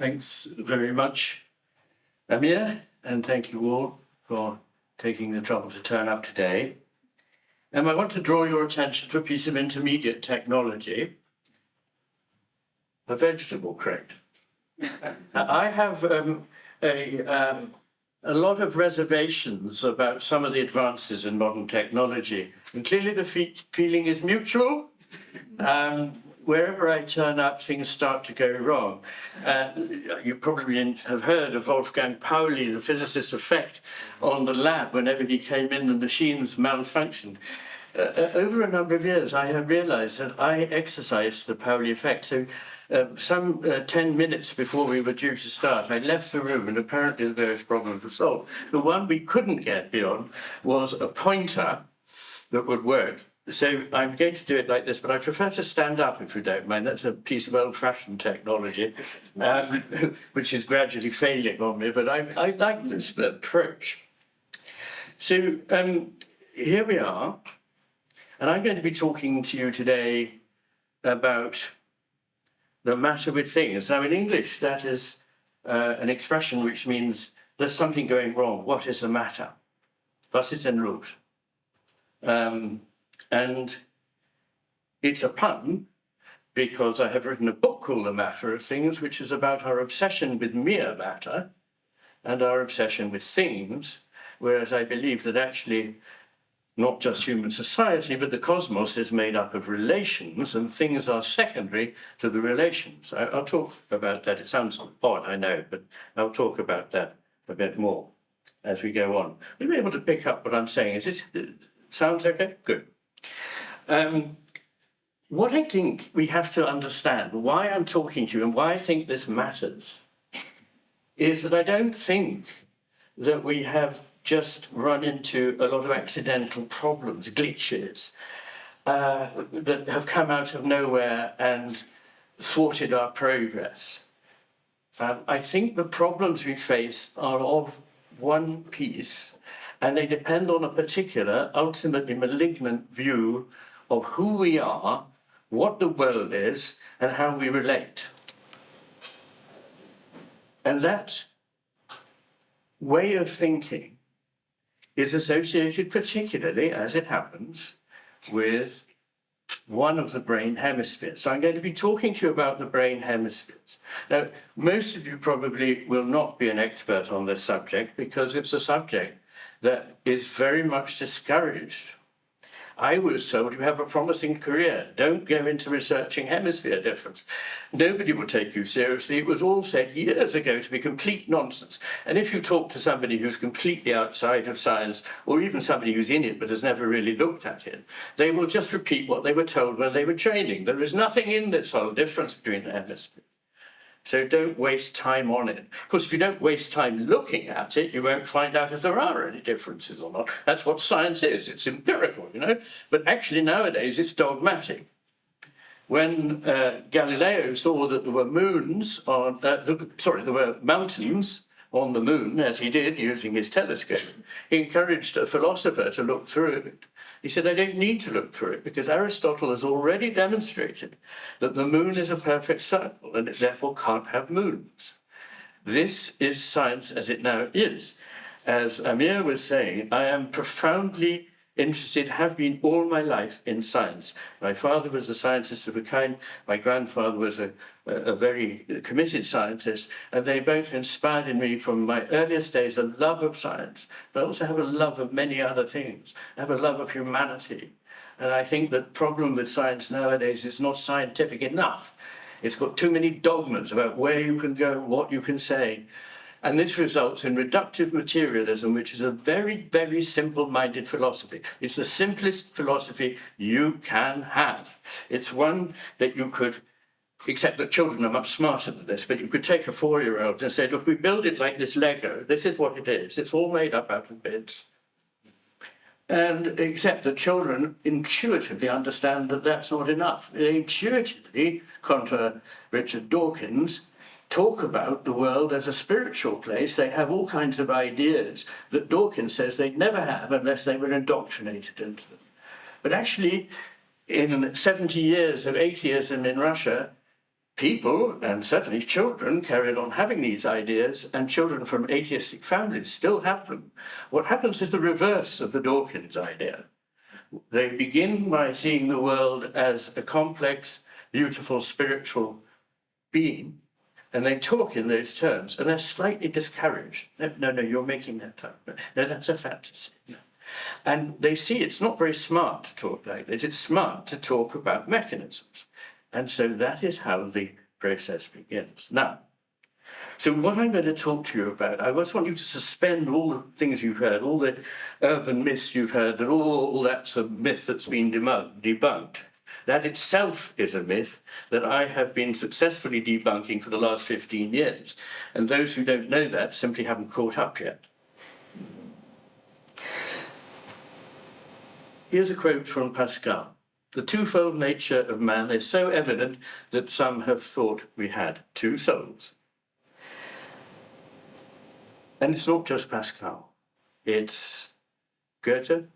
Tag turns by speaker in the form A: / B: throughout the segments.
A: Thanks very much, Ameer, and thank you all for taking the trouble to turn up today. I want to draw your attention to a piece of intermediate technology, a vegetable crate. I have a lot of reservations about some of the advances in modern technology, and clearly the feeling is mutual. Wherever I turn up, things start to go wrong. You probably have heard of Wolfgang Pauli, the physicist's effect on the lab. Whenever he came in, the machines malfunctioned. Over a number of years, I have realized that I exercised the Pauli effect. So some 10 minutes before we were due to start, I left the room and apparently the various problems were solved. The one we couldn't get beyond was a pointer that would work. So I'm going to do it like this, but I prefer to stand up if you don't mind. That's a piece of old-fashioned technology, which is gradually failing on me, but I like this approach. So here we are, and I'm going to be talking to you today about the matter with things. Now in English, that is an expression which means there's something going wrong. What is the matter? Was ist denn los? And it's a pun because I have written a book called The Matter of Things, which is about our obsession with mere matter and our obsession with things, whereas I believe that actually not just human society, but the cosmos is made up of relations and things are secondary to the relations. I'll talk about that. It sounds odd, I know, but I'll talk about that a bit more as we go on. You'll be able to pick up what I'm saying. Is this sounds okay? Good. What I think we have to understand, why I'm talking to you and why I think this matters, is that I don't think that we have just run into a lot of accidental problems, glitches, that have come out of nowhere and thwarted our progress. I think the problems we face are of one piece, and they depend on a particular, ultimately malignant view of who we are, what the world is, and how we relate. And that way of thinking is associated particularly, as it happens, with one of the brain hemispheres. So I'm going to be talking to you about the brain hemispheres. Now, most of you probably will not be an expert on this subject because it's a subject that is very much discouraged. I was told you have a promising career. Don't go into researching hemisphere difference. Nobody will take you seriously. It was all said years ago to be complete nonsense. And if you talk to somebody who's completely outside of science, or even somebody who's in it but has never really looked at it, they will just repeat what they were told when they were training. There is nothing in this whole difference between the hemispheres. So don't waste time on it. Of course, if you don't waste time looking at it, you won't find out if there are any differences or not. That's what science is. It's empirical, you know. But actually nowadays it's dogmatic. When Galileo saw that there were there were mountains on the moon, as he did using his telescope, he encouraged a philosopher to look through it. He said, I don't need to look through it because Aristotle has already demonstrated that the moon is a perfect circle and it therefore can't have moons. This is science as it now is. As Ameer was saying, I am profoundly interested, have been all my life in science. My father was a scientist of a kind. My grandfather was a very committed scientist, and they both inspired in me from my earliest days a love of science, but I also have a love of many other things. I have a love of humanity. And I think the problem with science nowadays is not scientific enough. It's got too many dogmas about where you can go, what you can say. And this results in reductive materialism, which is a very, very simple-minded philosophy. It's the simplest philosophy you can have. It's one that you could, except that children are much smarter than this, but you could take a 4-year-old and say, look, we build it like this Lego. This is what it is. It's all made up out of bits. And except that children intuitively understand that that's not enough. They intuitively, contra Richard Dawkins, talk about the world as a spiritual place. They have all kinds of ideas that Dawkins says they'd never have unless they were indoctrinated into them. But actually, in 70 years of atheism in Russia, people, and certainly children, carried on having these ideas, and children from atheistic families still have them. What happens is the reverse of the Dawkins idea. They begin by seeing the world as a complex, beautiful, spiritual being, and they talk in those terms, and they're slightly discouraged. No, you're making that up. No, that's a fantasy. No. And they see it's not very smart to talk like this. It's smart to talk about mechanisms. And so that is how the process begins. Now, so what I'm going to talk to you about, I just want you to suspend all the things you've heard, all the urban myths you've heard, that all that's a myth that's been debunked. That itself is a myth that I have been successfully debunking for the last 15 years. And those who don't know that simply haven't caught up yet. Here's a quote from Pascal. The twofold nature of man is so evident that some have thought we had two souls. And it's not just Pascal. It's Goethe,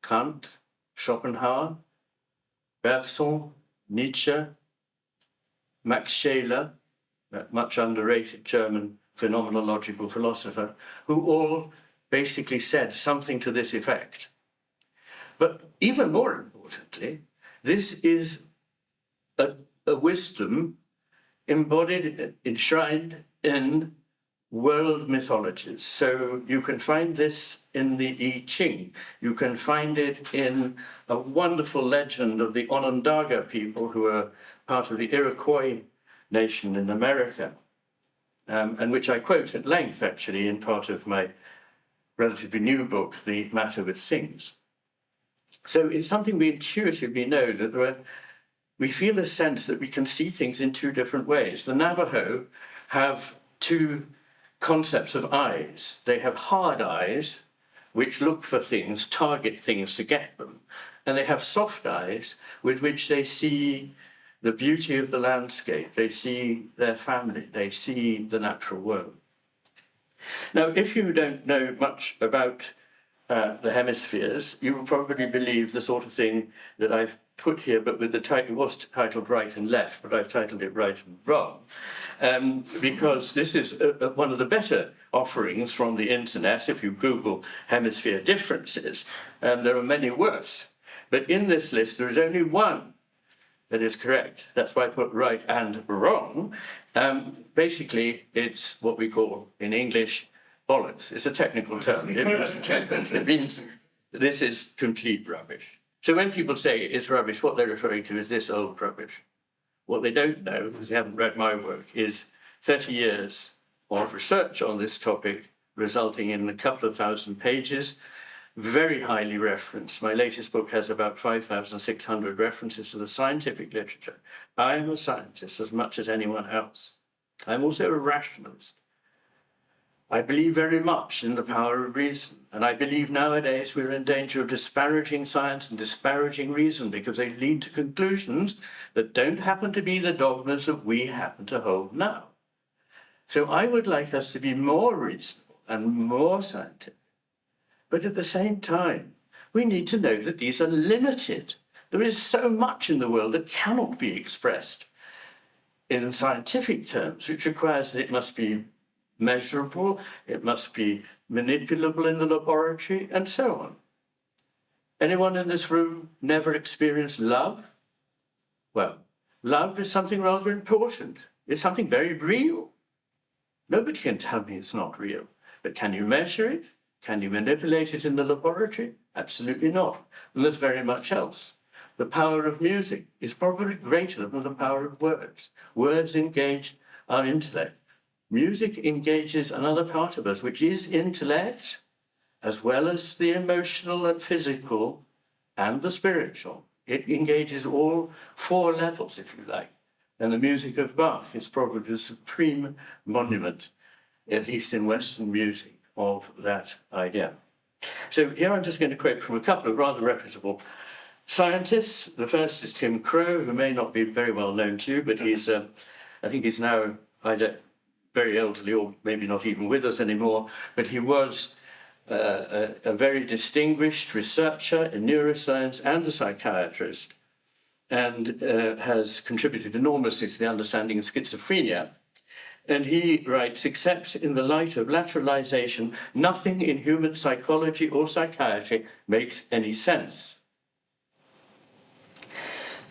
A: Kant, Schopenhauer, Bergson, Nietzsche, Max Scheler, that much underrated German phenomenological philosopher, who all basically said something to this effect. But even more importantly, this is a wisdom embodied, enshrined in world mythologies. So you can find this in the I Ching. You can find it in a wonderful legend of the Onondaga people who are part of the Iroquois nation in America, and which I quote at length, actually, in part of my relatively new book, The Matter with Things. So it's something we intuitively know, that we feel a sense that we can see things in two different ways. The Navajo have two concepts of eyes. They have hard eyes, which look for things, target things to get them. And they have soft eyes, with which they see the beauty of the landscape. They see their family. They see the natural world. Now, if you don't know much about the hemispheres, you will probably believe the sort of thing that I've put here, but with the title, it was titled Right and Left, but I've titled it Right and Wrong, because this is one of the better offerings from the internet. If you Google hemisphere differences, there are many worse. But in this list, there is only one that is correct. That's why I put right and wrong. Basically, it's what we call, in English, bollocks. It's a technical term. It means this is complete rubbish. So when people say it's rubbish, what they're referring to is this old rubbish. What they don't know, because they haven't read my work, is 30 years of research on this topic, resulting in a couple of thousand pages, very highly referenced. My latest book has about 5,600 references to the scientific literature. I'm a scientist as much as anyone else. I'm also a rationalist. I believe very much in the power of reason, and I believe nowadays we're in danger of disparaging science and disparaging reason because they lead to conclusions that don't happen to be the dogmas that we happen to hold now. So I would like us to be more reasonable and more scientific. But at the same time, we need to know that these are limited. There is so much in the world that cannot be expressed in scientific terms, which requires that it must be measurable, it must be manipulable in the laboratory, and so on. Anyone in this room never experienced love? Well, love is something rather important. It's something very real. Nobody can tell me it's not real. But can you measure it? Can you manipulate it in the laboratory? Absolutely not. And there's very much else. The power of music is probably greater than the power of words. Words engage our intellect. Music engages another part of us, which is intellect, as well as the emotional and physical and the spiritual. It engages all four levels, if you like. And the music of Bach is probably the supreme monument, at least in Western music, of that idea. So here I'm just going to quote from a couple of rather reputable scientists. The first is Tim Crow, who may not be very well known to you, but he's, I think he's now either very elderly or maybe not even with us anymore, but he was a very distinguished researcher in neuroscience and a psychiatrist. and has contributed enormously to the understanding of schizophrenia. And he writes, except in the light of lateralization, nothing in human psychology or psychiatry makes any sense.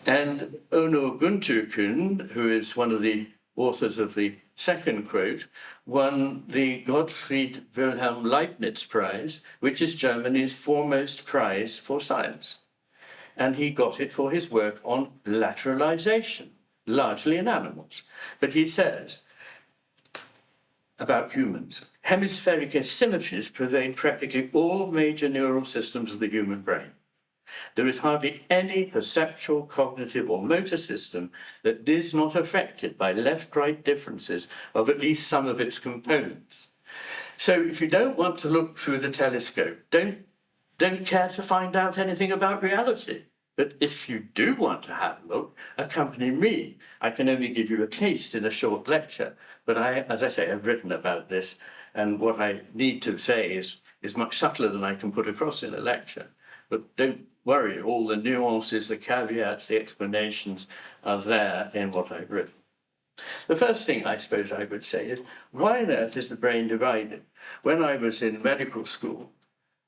A: And Ono Gunturkun, who is one of the authors of the second quote, won the Gottfried Wilhelm Leibniz Prize, which is Germany's foremost prize for science. And he got it for his work on lateralization, largely in animals. But he says about humans, hemispheric asymmetries pervade practically all major neural systems of the human brain. There is hardly any perceptual, cognitive, or motor system that is not affected by left-right differences of at least some of its components. So if you don't want to look through the telescope, don't care to find out anything about reality. But if you do want to have a look, accompany me. I can only give you a taste in a short lecture, but as I say, I've written about this, and what I need to say is much subtler than I can put across in a lecture. But don't worry, all the nuances, the caveats, the explanations are there in what I've written. The first thing I suppose I would say is, why on earth is the brain divided? When I was in medical school,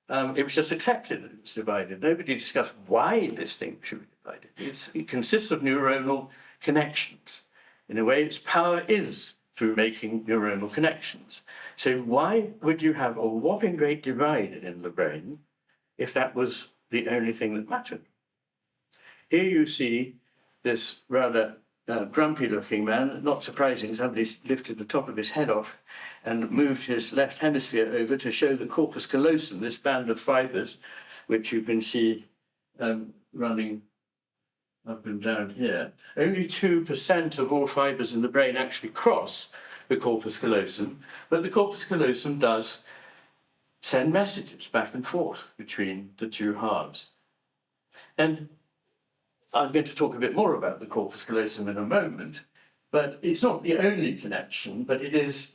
A: it was just accepted that it was divided. Nobody discussed why this thing should be divided. It consists of neuronal connections. In a way, its power is through making neuronal connections. So why would you have a whopping great divide in the brain if that was the only thing that mattered? Here you see this rather grumpy-looking man. Not surprising, somebody's lifted the top of his head off and moved his left hemisphere over to show the corpus callosum, this band of fibers, which you can see running up and down here. Only 2% of all fibers in the brain actually cross the corpus callosum, but the corpus callosum does send messages back and forth between the two halves. And I'm going to talk a bit more about the corpus callosum in a moment, but it's not the only connection, but it is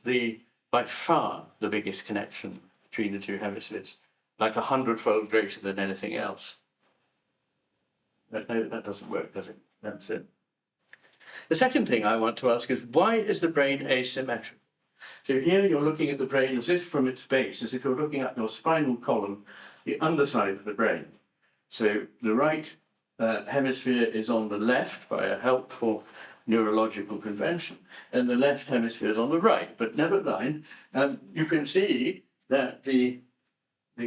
A: by far the biggest connection between the two hemispheres, like 100-fold greater than anything else. But no, that doesn't work, does it? That's it. The second thing I want to ask is, why is the brain asymmetrical? So here you're looking at the brain as if from its base, as if you're looking at your spinal column, the underside of the brain. So the right hemisphere is on the left by a helpful neurological convention, and the left hemisphere is on the right. But never mind, you can see that the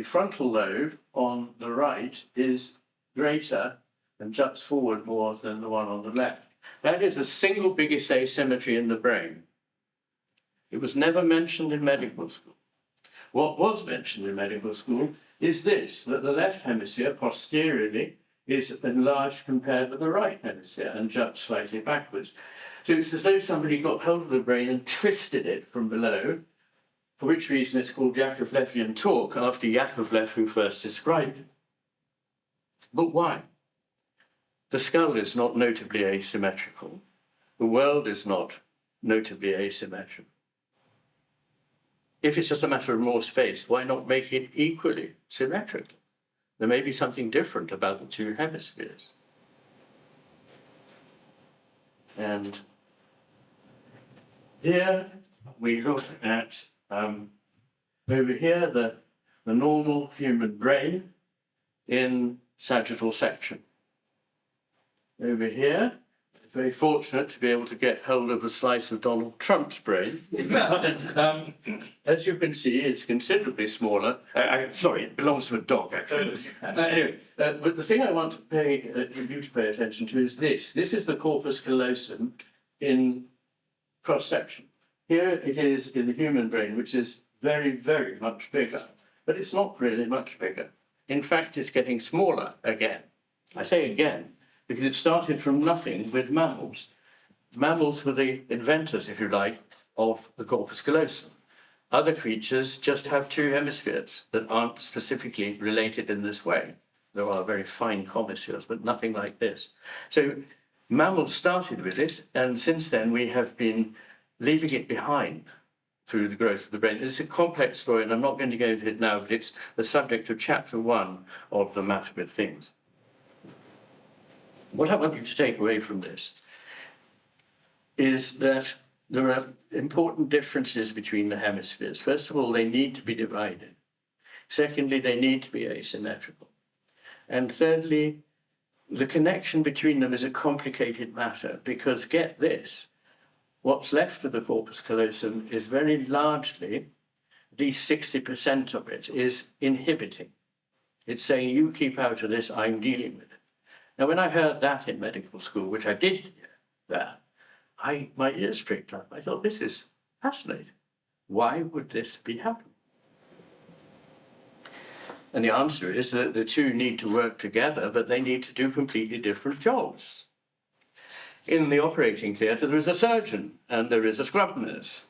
A: frontal lobe on the right is greater and juts forward more than the one on the left. That is the single biggest asymmetry in the brain. It was never mentioned in medical school. What was mentioned in medical school is this, that the left hemisphere posteriorly is enlarged compared with the right hemisphere and juts slightly backwards. So it's as though somebody got hold of the brain and twisted it from below, for which reason it's called Yakovlevian talk, after Yakovlev, who first described it. But why? The skull is not notably asymmetrical. The world is not notably asymmetrical. If it's just a matter of more space, why not make it equally symmetrical? There may be something different about the two hemispheres. And here we look at, over here, the normal human brain in sagittal section. Over here, very fortunate to be able to get hold of a slice of Donald Trump's brain. And, as you can see, it's considerably smaller. Sorry, it belongs to a dog, actually. Anyway, but the thing I want you to pay attention to is this. This is the corpus callosum in cross-section. Here it is in the human brain, which is very, very much bigger. But it's not really much bigger. In fact, it's getting smaller again. I say again, because it started from nothing with mammals. Mammals were the inventors, if you like, of the corpus callosum. Other creatures just have two hemispheres that aren't specifically related in this way. There are very fine commissures, but nothing like this. So mammals started with it, and since then we have been leaving it behind through the growth of the brain. It's a complex story, and I'm not going to go into it now, but it's the subject of chapter 1 of The Matter with Things. What I want you to take away from this is that there are important differences between the hemispheres. First of all, they need to be divided. Secondly, they need to be asymmetrical. And thirdly, the connection between them is a complicated matter because, get this, what's left of the corpus callosum is very largely, at least 60% of it, is inhibiting. It's saying, you keep out of this, I'm dealing with it. Now, when I heard that in medical school, which I did hear that, my ears pricked up. I thought, this is fascinating. Why would this be happening? And the answer is that the two need to work together, but they need to do completely different jobs. In the operating theatre, there is a surgeon and there is a scrub nurse.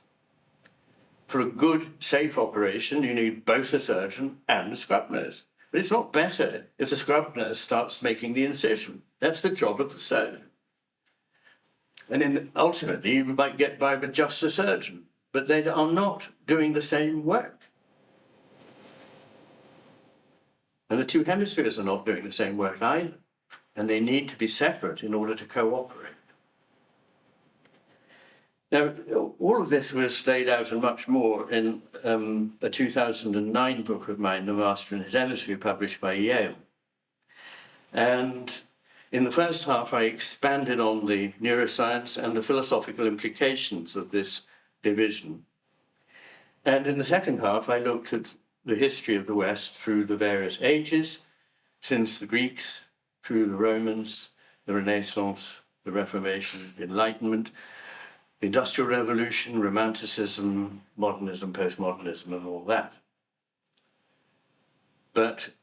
A: For a good, safe operation, you need both a surgeon and a scrub nurse. But it's not better if the scrub nurse starts making the incision. That's the job of the surgeon. And ultimately, you might get by with just a surgeon, but they are not doing the same work. And the two hemispheres are not doing the same work either, and they need to be separate in order to cooperate. Now, all of this was laid out and much more in a 2009 book of mine, The Master and His Hemisphere, published by Yale. And in the first half, I expanded on the neuroscience and the philosophical implications of this division. And in the second half, I looked at the history of the West through the various ages, since the Greeks, through the Romans, the Renaissance, the Reformation, the Enlightenment, the Industrial Revolution, Romanticism, modernism, postmodernism, and all that. But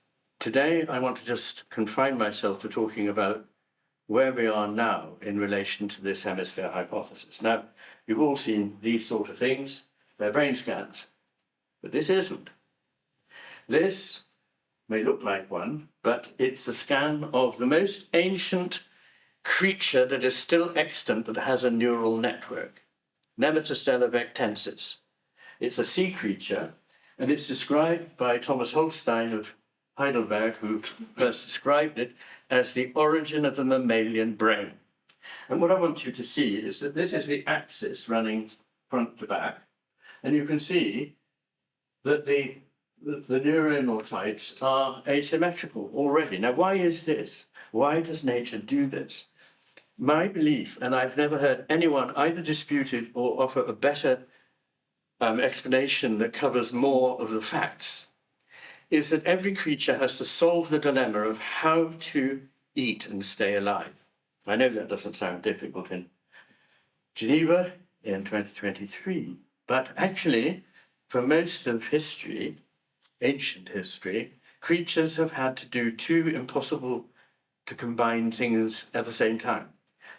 A: today I want to just confine myself to talking about where we are now in relation to this hemisphere hypothesis. Now, you've all seen these sort of things. They're brain scans, but this isn't. This may look like one, but it's a scan of the most ancient creature that is still extant that has a neural network, Nematostella vectensis. It's a sea creature, and it's described by Thomas Holstein of Heidelberg, who first described it as the origin of the mammalian brain. And what I want you to see is that this is the axis running front to back, and you can see that the neuronal types are asymmetrical already. Now, why is this? Why does nature do this? My belief, and I've never heard anyone either dispute it or offer a better explanation that covers more of the facts, is that every creature has to solve the dilemma of how to eat and stay alive. I know that doesn't sound difficult in Geneva in 2023, but actually, for most of history, ancient history, creatures have had to do two impossible to combine things at the same time.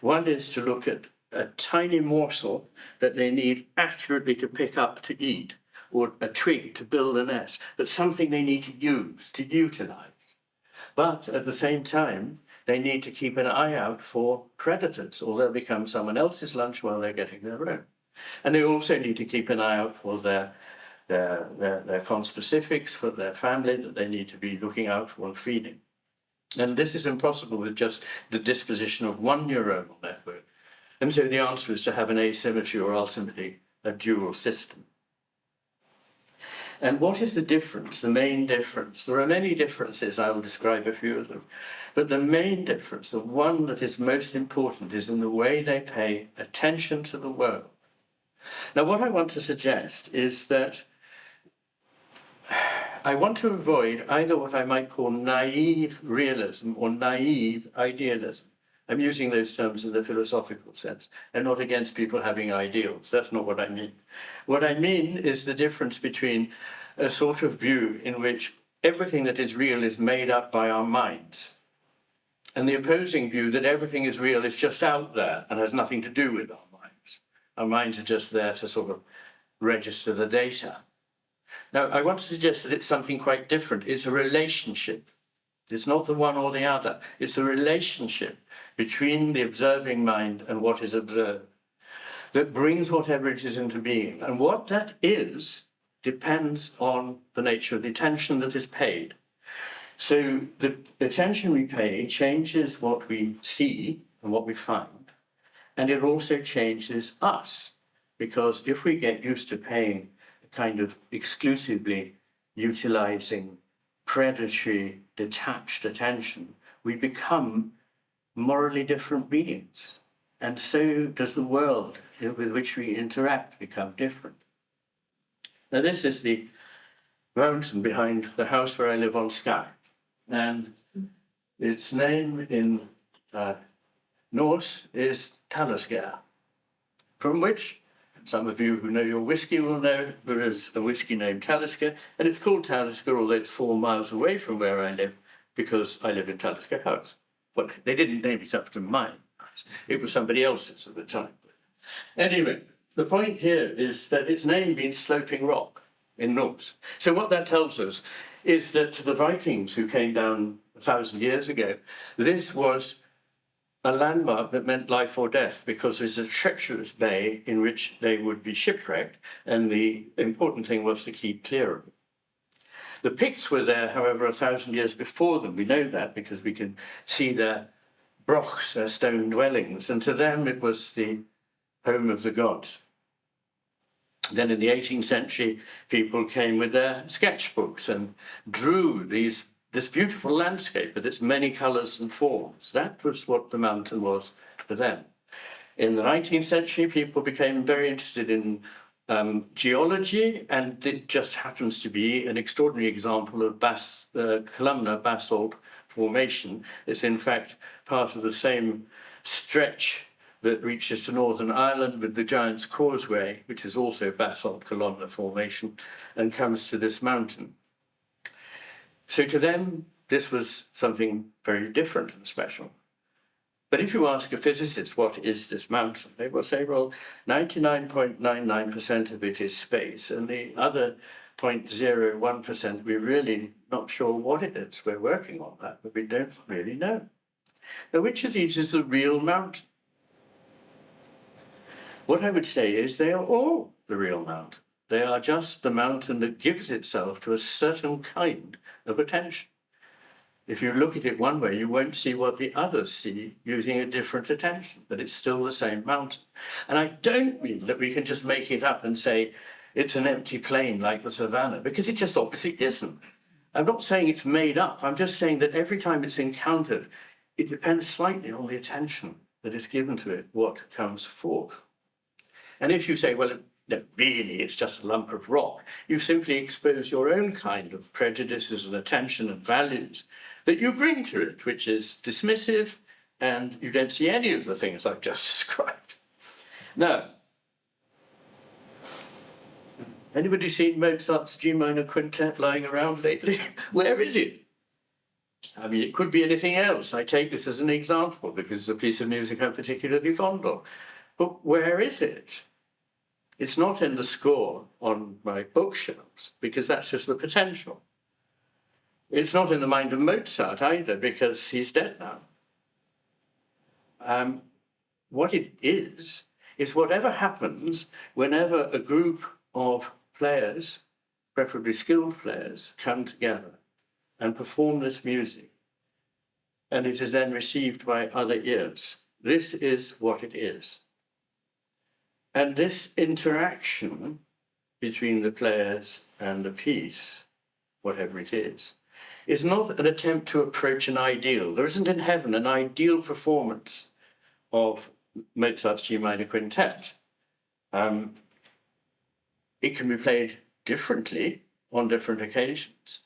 A: One is to look at a tiny morsel that they need accurately to pick up to eat, or a twig to build a nest, but something they need to use, to utilize. But at the same time, they need to keep an eye out for predators, or they'll become someone else's lunch while they're getting their own. And they also need to keep an eye out for their conspecifics, for their family that they need to be looking out for and feeding. And this is impossible with just the disposition of one neuronal network. And so the answer is to have an asymmetry, or ultimately a dual system. And what is the difference, the main difference? There are many differences, I will describe a few of them. But the main difference, the one that is most important, is in the way they pay attention to the world. Now, what I want to suggest is that I want to avoid either what I might call naive realism or naive idealism. I'm using those terms in the philosophical sense. I'm not against people having ideals. That's not what I mean. What I mean is the difference between a sort of view in which everything that is real is made up by our minds, and the opposing view that everything is real is just out there and has nothing to do with our minds. Our minds are just there to sort of register the data. Now, I want to suggest that it's something quite different. It's a relationship. It's not the one or the other. It's the relationship between the observing mind and what is observed that brings whatever it is into being. And what that is depends on the nature of the attention that is paid. So the attention we pay changes what we see and what we find, and it also changes us, because if we get used to paying a kind of exclusively utilizing, predatory, detached attention, we become morally different beings. And so does the world with which we interact become different. Now, this is the mountain behind the house where I live on Skye. And its name in Norse is Talisker, from which some of you who know your whiskey will know there is a whiskey named Talisker, and it's called Talisker, although it's 4 miles away from where I live, because I live in Talisker House. Well, they didn't name it after mine. It was somebody else's at the time. Anyway, the point here is that its name means sloping rock in Norse. So what that tells us is that to the Vikings who came down 1,000 years ago, this was a landmark that meant life or death, because there's a treacherous bay in which they would be shipwrecked, and the important thing was to keep clear of it. The Picts were there, however, 1,000 years before them. We know that because we can see their brochs, their stone dwellings, and to them it was the home of the gods. Then in the 18th century, people came with their sketchbooks and drew this beautiful landscape with its many colours and forms. That was what the mountain was for them. In the 19th century, people became very interested in geology, and it just happens to be an extraordinary example of columnar basalt formation. It's in fact part of the same stretch that reaches to Northern Ireland with the Giant's Causeway, which is also basalt columnar formation, and comes to this mountain. So to them, this was something very different and special. But if you ask a physicist, what is this mountain? They will say, well, 99.99% of it is space, and the other 0.01%, we're really not sure what it is. We're working on that, but we don't really know. Now, which of these is the real mountain? What I would say is they are all the real mountain. They are just the mountain that gives itself to a certain kind of attention. If you look at it one way, you won't see what the others see using a different attention, but it's still the same mountain. And I don't mean that we can just make it up and say it's an empty plain like the savannah, because it just obviously isn't. I'm not saying it's made up. I'm just saying that every time it's encountered, it depends slightly on the attention that is given to it, what comes forth. And if you say, well, no, really, it's just a lump of rock, you simply expose your own kind of prejudices and attention and values that you bring to it, which is dismissive, and you don't see any of the things I've just described. Now, anybody seen Mozart's G minor quintet lying around lately? Where is it? I mean, it could be anything else. I take this as an example because it's a piece of music I'm particularly fond of. But where is it? It's not in the score on my bookshelves, because that's just the potential. It's not in the mind of Mozart either, because he's dead now. What it is whatever happens whenever a group of players, preferably skilled players, come together and perform this music, and it is then received by other ears. This is what it is. And this interaction between the players and the piece, whatever it is not an attempt to approach an ideal. There isn't in heaven an ideal performance of Mozart's G minor quintet. It can be played differently on different occasions,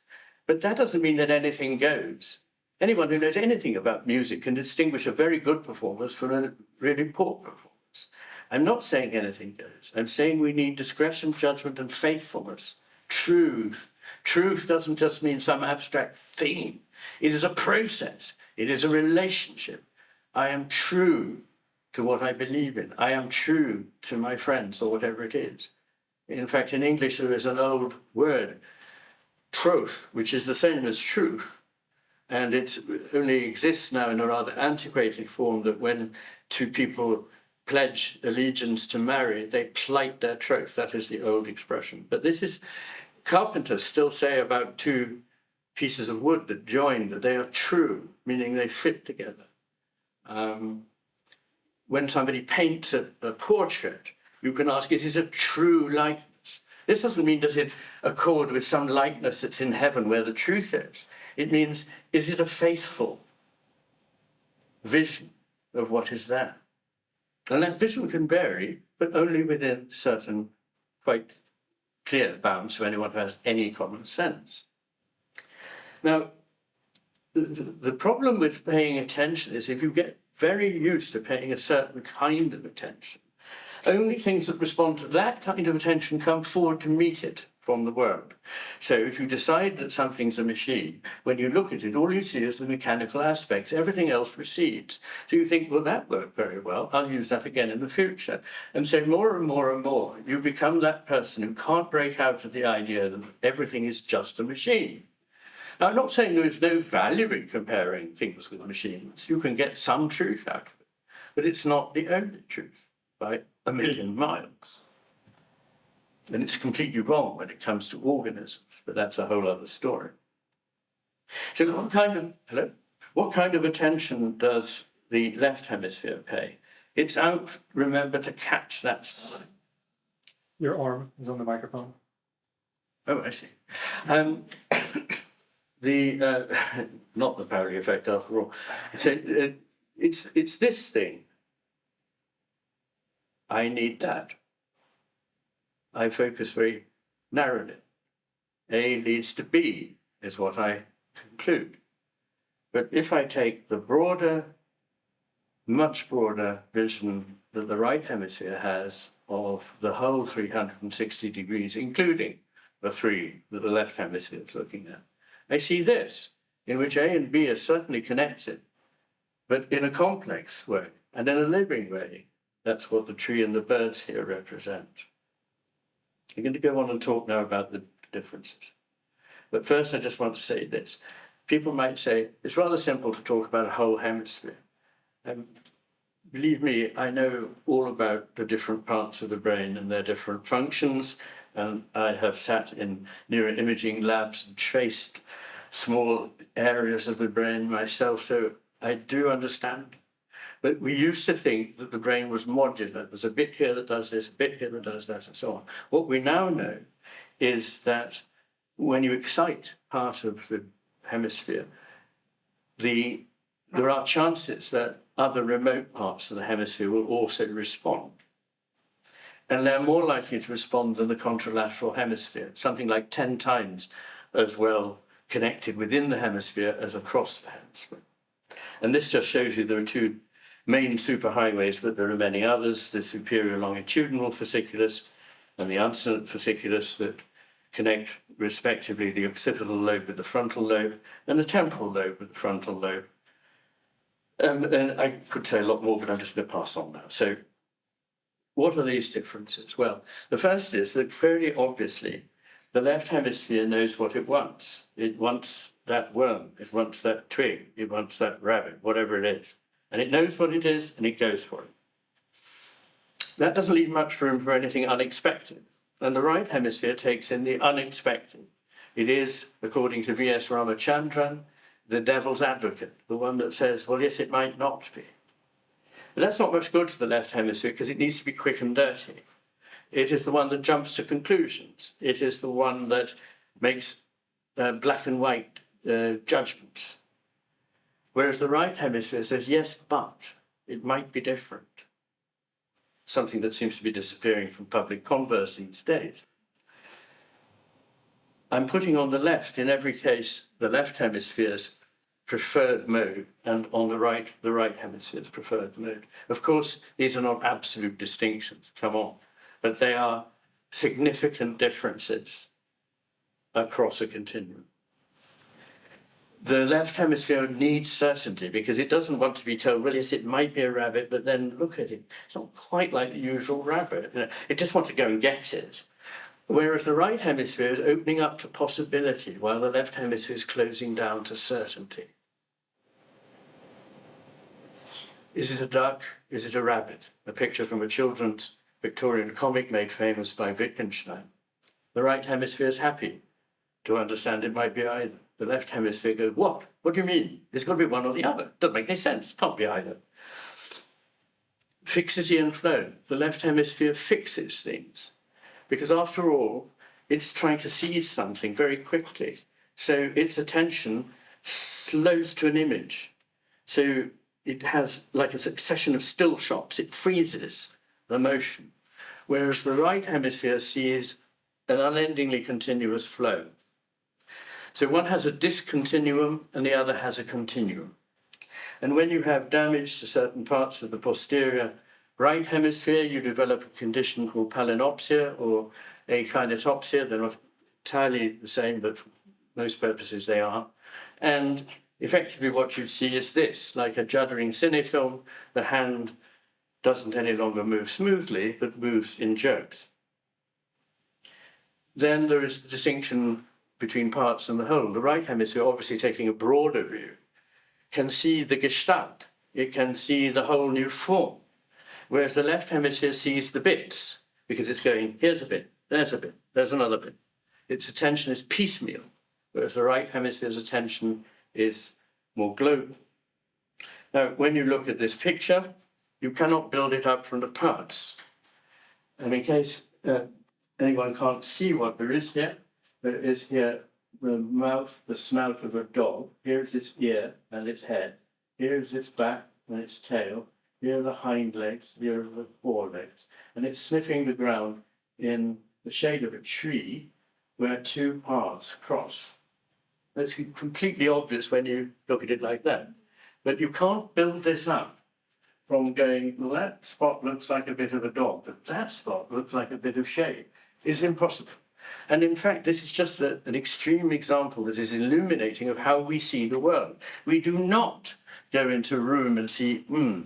A: but that doesn't mean that anything goes. Anyone who knows anything about music can distinguish a very good performance from a really poor performance. I'm not saying anything goes. I'm saying we need discretion, judgment, and faithfulness. Truth. Truth doesn't just mean some abstract thing. It is a process. It is a relationship. I am true to what I believe in. I am true to my friends, or whatever it is. In fact, in English, there is an old word, troth, which is the same as truth. And it only exists now in a rather antiquated form, that when two people pledge allegiance to marry, they plight their troth. That is the old expression. But this is, carpenters still say about two pieces of wood that join, that they are true, meaning they fit together. When somebody paints a portrait, you can ask, is it a true likeness? This doesn't mean does it accord with some likeness that's in heaven where the truth is. It means, is it a faithful vision of what is there? And that vision can vary, but only within certain quite clear bounds to anyone who has any common sense. Now, the problem with paying attention is if you get very used to paying a certain kind of attention, only things that respond to that kind of attention come forward to meet it from the world. So if you decide that something's a machine, when you look at it, all you see is the mechanical aspects. Everything else recedes. So you think, well, that worked very well. I'll use that again in the future. And so more and more and more, you become that person who can't break out of the idea that everything is just a machine. Now, I'm not saying there is no value in comparing things with machines. You can get some truth out of it, but it's not the only truth by a million miles. And it's completely wrong when it comes to organisms, but that's a whole other story. So what kind of attention does the left hemisphere pay? It's out, remember, to catch that sign.
B: Your arm is on the microphone.
A: Oh, I see. Not the Pauli effect after all. So it's this thing. I need that. I focus very narrowly. A leads to B is what I conclude. But if I take the broader, much broader vision that the right hemisphere has of the whole 360 degrees, including the three that the left hemisphere is looking at, I see this, in which A and B are certainly connected, but in a complex way and in a living way. That's what the tree and the birds here represent. I'm going to go on and talk now about the differences. But first, I just want to say this. People might say, it's rather simple to talk about a whole hemisphere. Believe me, I know all about the different parts of the brain and their different functions. And I have sat in neuroimaging labs and traced small areas of the brain myself, so I do understand. But we used to think that the brain was modular. There's a bit here that does this, a bit here that does that, and so on. What we now know is that when you excite part of the hemisphere, there are chances that other remote parts of the hemisphere will also respond. And they're more likely to respond than the contralateral hemisphere, something like 10 times as well connected within the hemisphere as across the hemisphere. And this just shows you there are two main superhighways, but there are many others, the superior longitudinal fasciculus and the uncinate fasciculus that connect respectively the occipital lobe with the frontal lobe and the temporal lobe with the frontal lobe. And I could say a lot more, but I'm just going to pass on now. So what are these differences? Well, the first is that very obviously the left hemisphere knows what it wants. It wants that worm, it wants that twig, it wants that rabbit, whatever it is. And it knows what it is and it goes for it. That doesn't leave much room for anything unexpected. And the right hemisphere takes in the unexpected. It is, according to V.S. Ramachandran, the devil's advocate, the one that says, well, yes, it might not be. But that's not much good for the left hemisphere because it needs to be quick and dirty. It is the one that jumps to conclusions. It is the one that makes black and white judgments. Whereas the right hemisphere says, yes, but it might be different. Something that seems to be disappearing from public converse these days. I'm putting on the left, in every case, the left hemisphere's preferred mode, and on the right hemisphere's preferred mode. Of course, these are not absolute distinctions, come on, but they are significant differences across a continuum. The left hemisphere needs certainty because it doesn't want to be told, well, yes, it might be a rabbit, but then look at it. It's not quite like the usual rabbit. You know, it just wants to go and get it. Whereas the right hemisphere is opening up to possibility while the left hemisphere is closing down to certainty. Is it a duck? Is it a rabbit? A picture from a children's Victorian comic made famous by Wittgenstein. The right hemisphere is happy to understand it might be either. The left hemisphere goes, what? What do you mean? It's got to be one or the other. Doesn't make any sense. Can't be either. Fixity and flow. The left hemisphere fixes things because, after all, it's trying to seize something very quickly. So its attention slows to an image. So it has like a succession of still shots. It freezes the motion. Whereas the right hemisphere sees an unendingly continuous flow. So one has a discontinuum and the other has a continuum. And when you have damage to certain parts of the posterior right hemisphere, you develop a condition called palinopsia or akinetopsia. They're not entirely the same, but for most purposes they are. And effectively what you see is this, like a juddering cinefilm, the hand doesn't any longer move smoothly, but moves in jerks. Then there is the distinction between parts and the whole. The right hemisphere, obviously taking a broader view, can see the gestalt. It can see the whole new form. Whereas the left hemisphere sees the bits, because it's going, here's a bit, there's another bit. Its attention is piecemeal, whereas the right hemisphere's attention is more global. Now, when you look at this picture, you cannot build it up from the parts. And in case anyone can't see what there is here the mouth, the snout of a dog. Here's its ear and its head. Here's its back and its tail. Here are the hind legs, here are the forelegs. And it's sniffing the ground in the shade of a tree where two paths cross. It's completely obvious when you look at it like that. But you can't build this up from going, well, that spot looks like a bit of a dog, but that spot looks like a bit of shade. It's impossible. And in fact, this is just an extreme example that is illuminating of how we see the world. We do not go into a room and see,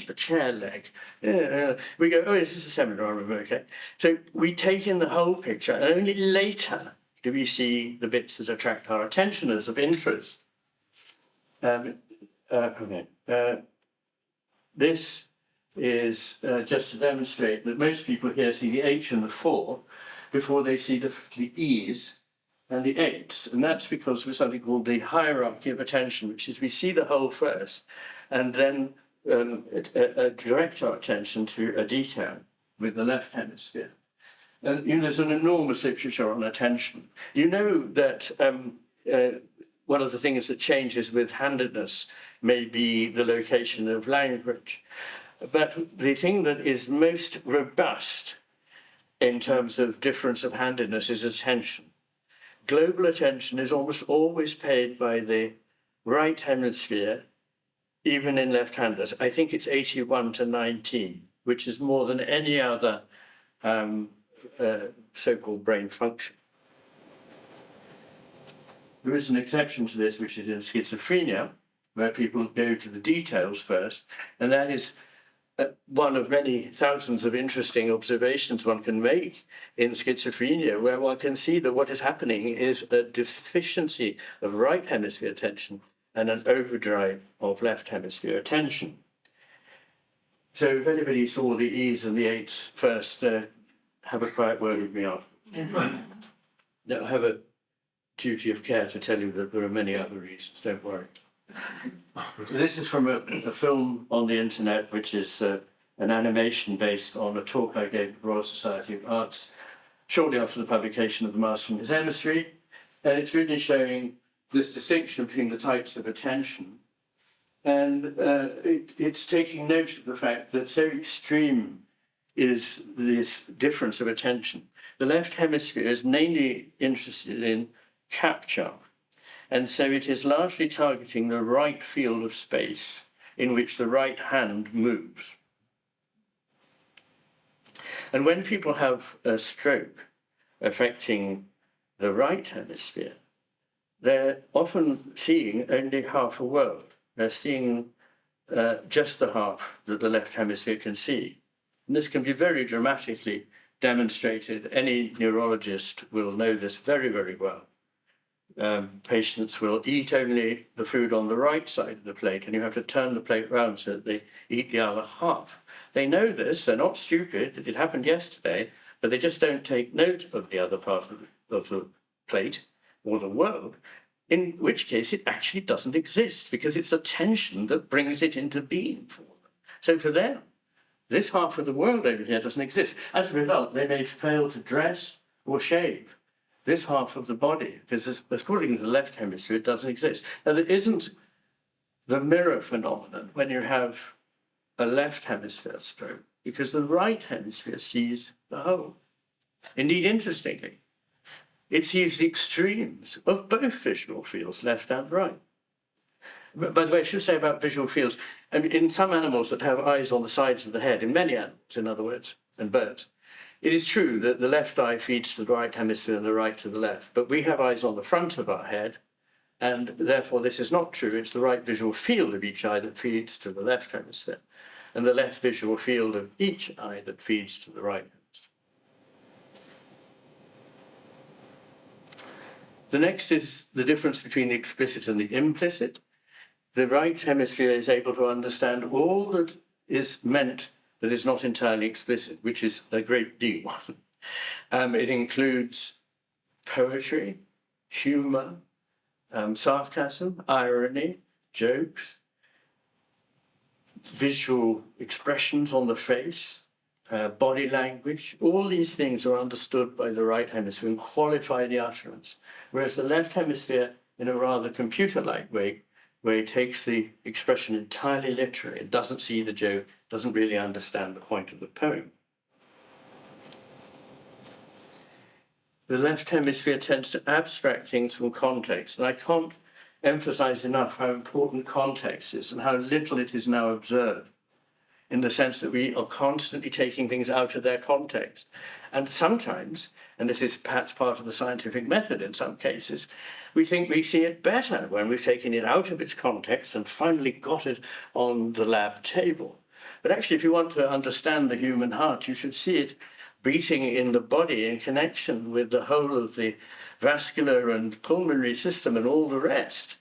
A: a chair leg. We go, oh, this is a seminar room, okay. So we take in the whole picture, and only later do we see the bits that attract our attention as of interest. This is just to demonstrate that most people here see the H and the 4 before they see the E's and the 8s. And that's because of something called the hierarchy of attention, which is we see the whole first and then direct our attention to a detail with the left hemisphere. And there's an enormous literature on attention. You know that one of the things that changes with handedness may be the location of language. But the thing that is most robust in terms of difference of handedness is attention. Global attention is almost always paid by the right hemisphere, even in left-handers. I think it's 81 to 19, which is more than any other so-called brain function. There is an exception to this, which is in schizophrenia, where people go to the details first, and that is one of many thousands of interesting observations one can make in schizophrenia, where one can see that what is happening is a deficiency of right hemisphere attention and an overdrive of left hemisphere attention. So if anybody saw the E's and the 8s first, have a quiet word with me after. No, I have a duty of care to tell you that there are many other reasons, don't worry. This is from a film on the internet, which is an animation based on a talk I gave at the Royal Society of Arts shortly after the publication of The Master from His Emissary. And it's really showing this distinction between the types of attention. And it's taking note of the fact that so extreme is this difference of attention. The left hemisphere is mainly interested in capture. And so it is largely targeting the right field of space in which the right hand moves. And when people have a stroke affecting the right hemisphere, they're often seeing only half a world. They're seeing just the half that the left hemisphere can see. And this can be very dramatically demonstrated. Any neurologist will know this very, very well. Patients will eat only the food on the right side of the plate, and you have to turn the plate round so that they eat the other half. They know this, they're not stupid, it happened yesterday, but they just don't take note of the other part of the plate or the world in which case it actually doesn't exist because it's attention that brings it into being for them. So for them, this half of the world over here doesn't exist. As a result, they may fail to dress or shave this half of the body because, according to the left hemisphere, it doesn't exist. Now, there isn't the mirror phenomenon when you have a left hemisphere stroke because the right hemisphere sees the whole. Indeed, interestingly, it sees the extremes of both visual fields, left and right. But by the way, I should say about visual fields, I mean, in some animals that have eyes on the sides of the head, in many animals, in other words, and birds, it is true that the left eye feeds to the right hemisphere and the right to the left, but we have eyes on the front of our head, and therefore this is not true. It's the right visual field of each eye that feeds to the left hemisphere, and the left visual field of each eye that feeds to the right hemisphere. The next is the difference between the explicit and the implicit. The right hemisphere is able to understand all that is meant that is not entirely explicit, which is a great deal. It includes poetry, humor, sarcasm, irony, jokes, visual expressions on the face, body language. All these things are understood by the right hemisphere and qualify the utterance, whereas the left hemisphere, in a rather computer-like way, where it takes the expression entirely literally, it doesn't see the joke, doesn't really understand the point of the poem. The left hemisphere tends to abstract things from context, and I can't emphasize enough how important context is and how little it is now observed, in the sense that we are constantly taking things out of their context. And sometimes, and this is perhaps part of the scientific method in some cases, we think we see it better when we've taken it out of its context and finally got it on the lab table. But actually, if you want to understand the human heart, you should see it beating in the body in connection with the whole of the vascular and pulmonary system and all the rest.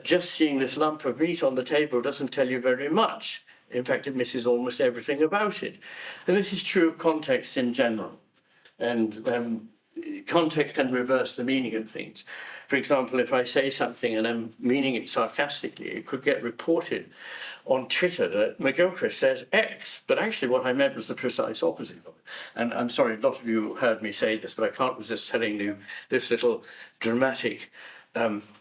A: Just seeing this lump of meat on the table doesn't tell you very much. In fact, it misses almost everything about it. And this is true of context in general. And context can reverse the meaning of things. For example, if I say something and I'm meaning it sarcastically, it could get reported on Twitter that McGilchrist says X, but actually what I meant was the precise opposite of it. And I'm sorry, a lot of you heard me say this, but I can't resist telling you this little dramatic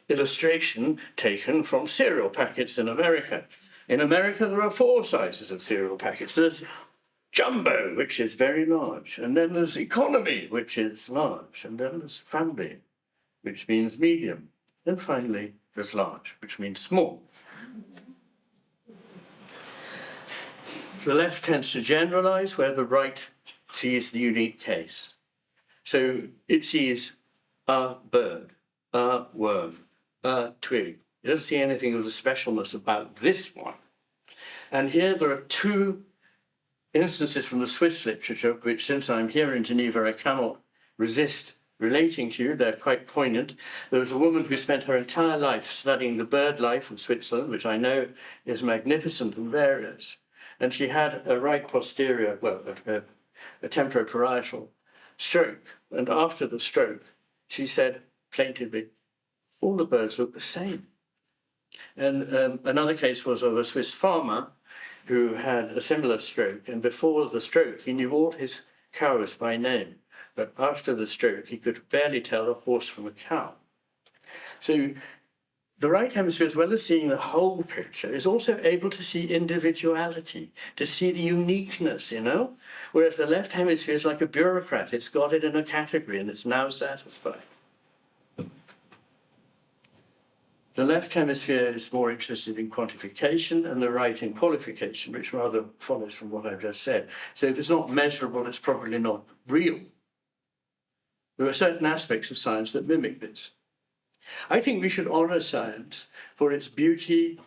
A: illustration taken from cereal packets in America. In America, there are 4 sizes of cereal packets. There's jumbo, which is very large, and then there's economy, which is large, and then there's family, which means medium, and finally there's large, which means small. The left tends to generalize, where the right sees the unique case. So it sees a bird, a worm, a twig. It doesn't see anything of the specialness about this one. And here there are 2 instances from the Swiss literature, which, since I'm here in Geneva, I cannot resist relating to you. They're quite poignant. There was a woman who spent her entire life studying the bird life of Switzerland, which I know is magnificent and various. And she had a right posterior, a temporoparietal stroke. And after the stroke, she said plaintively, all the birds look the same. And another case was of a Swiss farmer who had a similar stroke. And before the stroke, he knew all his cows by name. But after the stroke, he could barely tell a horse from a cow. So the right hemisphere, as well as seeing the whole picture, is also able to see individuality, to see the uniqueness, Whereas the left hemisphere is like a bureaucrat. It's got it in a category and it's now satisfied. The left hemisphere is more interested in quantification and the right in qualification, which rather follows from what I've just said. So if it's not measurable, it's probably not real. There are certain aspects of science that mimic this. I think we should honor science for its beauty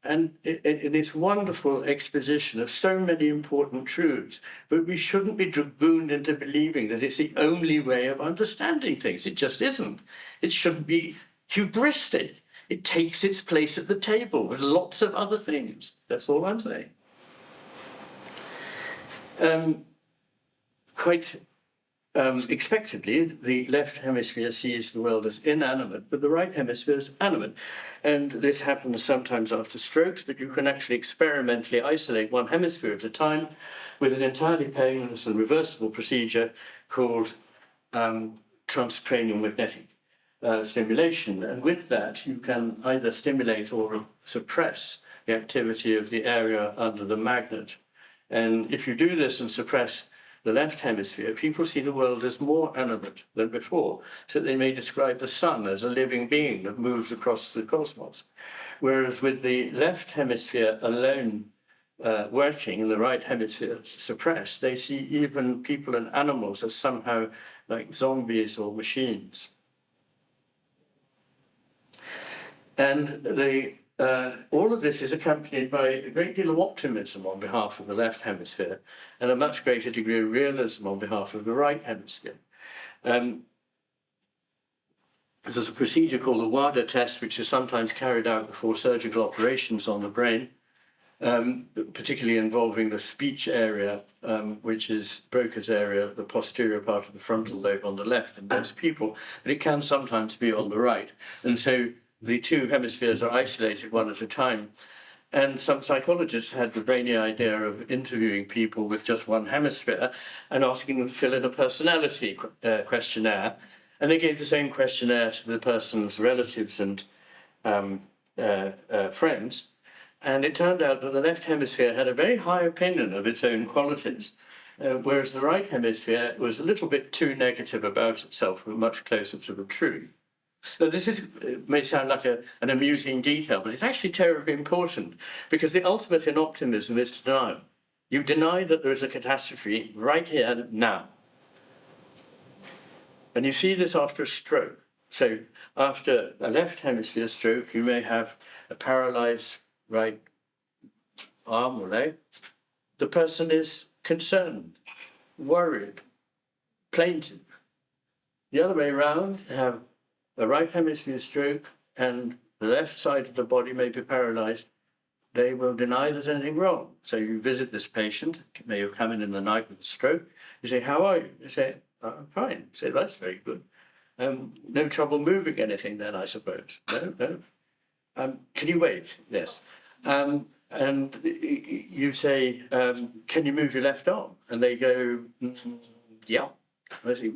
A: and in its wonderful exposition of so many important truths, but we shouldn't be dragooned into believing that it's the only way of understanding things. It just isn't. It shouldn't be hubristic. It takes its place at the table with lots of other things. That's all I'm saying. Quite expectedly, the left hemisphere sees the world as inanimate, but the right hemisphere is animate. And this happens sometimes after strokes, but you can actually experimentally isolate one hemisphere at a time with an entirely painless and reversible procedure called transcranial magnetic stimulation. And with that, you can either stimulate or suppress the activity of the area under the magnet. And if you do this and suppress the left hemisphere, people see the world as more animate than before, so they may describe the sun as a living being that moves across the cosmos. Whereas with the left hemisphere alone working and the right hemisphere suppressed, they see even people and animals as somehow like zombies or machines. And all of this is accompanied by a great deal of optimism on behalf of the left hemisphere and a much greater degree of realism on behalf of the right hemisphere. There's a procedure called the WADA test, which is sometimes carried out before surgical operations on the brain, particularly involving the speech area, which is Broca's area, the posterior part of the frontal lobe on the left in most people, but it can sometimes be on the right. And so the two hemispheres are isolated one at a time. And some psychologists had the brainy idea of interviewing people with just one hemisphere and asking them to fill in a personality questionnaire. And they gave the same questionnaire to the person's relatives and friends. And it turned out that the left hemisphere had a very high opinion of its own qualities, whereas the right hemisphere was a little bit too negative about itself, but much closer to the truth. So it may sound like an amusing detail, but it's actually terribly important, because the ultimate in optimism is denial. You deny that there is a catastrophe right here, now. And you see this after a stroke. So after a left hemisphere stroke, you may have a paralyzed right arm or leg. The person is concerned, worried, plaintive. The other way around, you have a right hemisphere stroke and the left side of the body may be paralyzed. They will deny there's anything wrong. So you visit this patient, may have come in the night with a stroke. You say, how are you? They say, I'm fine. You say, that's very good. No trouble moving anything then, I suppose. No. Can you wait? Yes. And you say, can you move your left arm? And they go, yeah. And I say,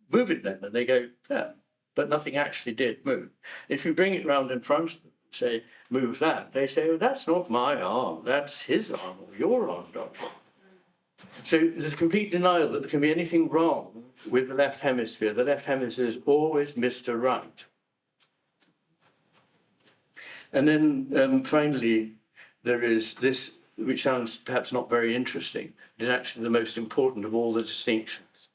A: move it then. And they go, yeah. But nothing actually did move. If you bring it round in front of them, say, move that, they say, oh, that's not my arm, that's his arm, or your arm, doctor. So there's a complete denial that there can be anything wrong with the left hemisphere. The left hemisphere is always Mr. Right. And then finally, there is this, which sounds perhaps not very interesting, but is actually the most important of all the distinctions.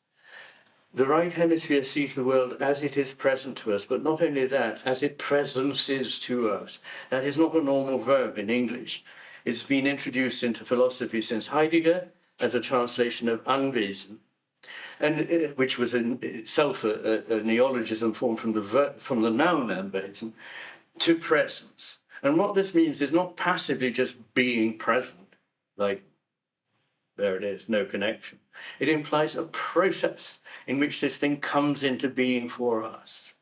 A: The right hemisphere sees the world as it is present to us, but not only that, as it presences to us. That is not a normal verb in English. It's been introduced into philosophy since Heidegger as a translation of Anwesen, and which was in itself a neologism formed from the noun Anwesen to presence. And what this means is not passively just being present, like there it is, no connection. It implies a process in which this thing comes into being for us.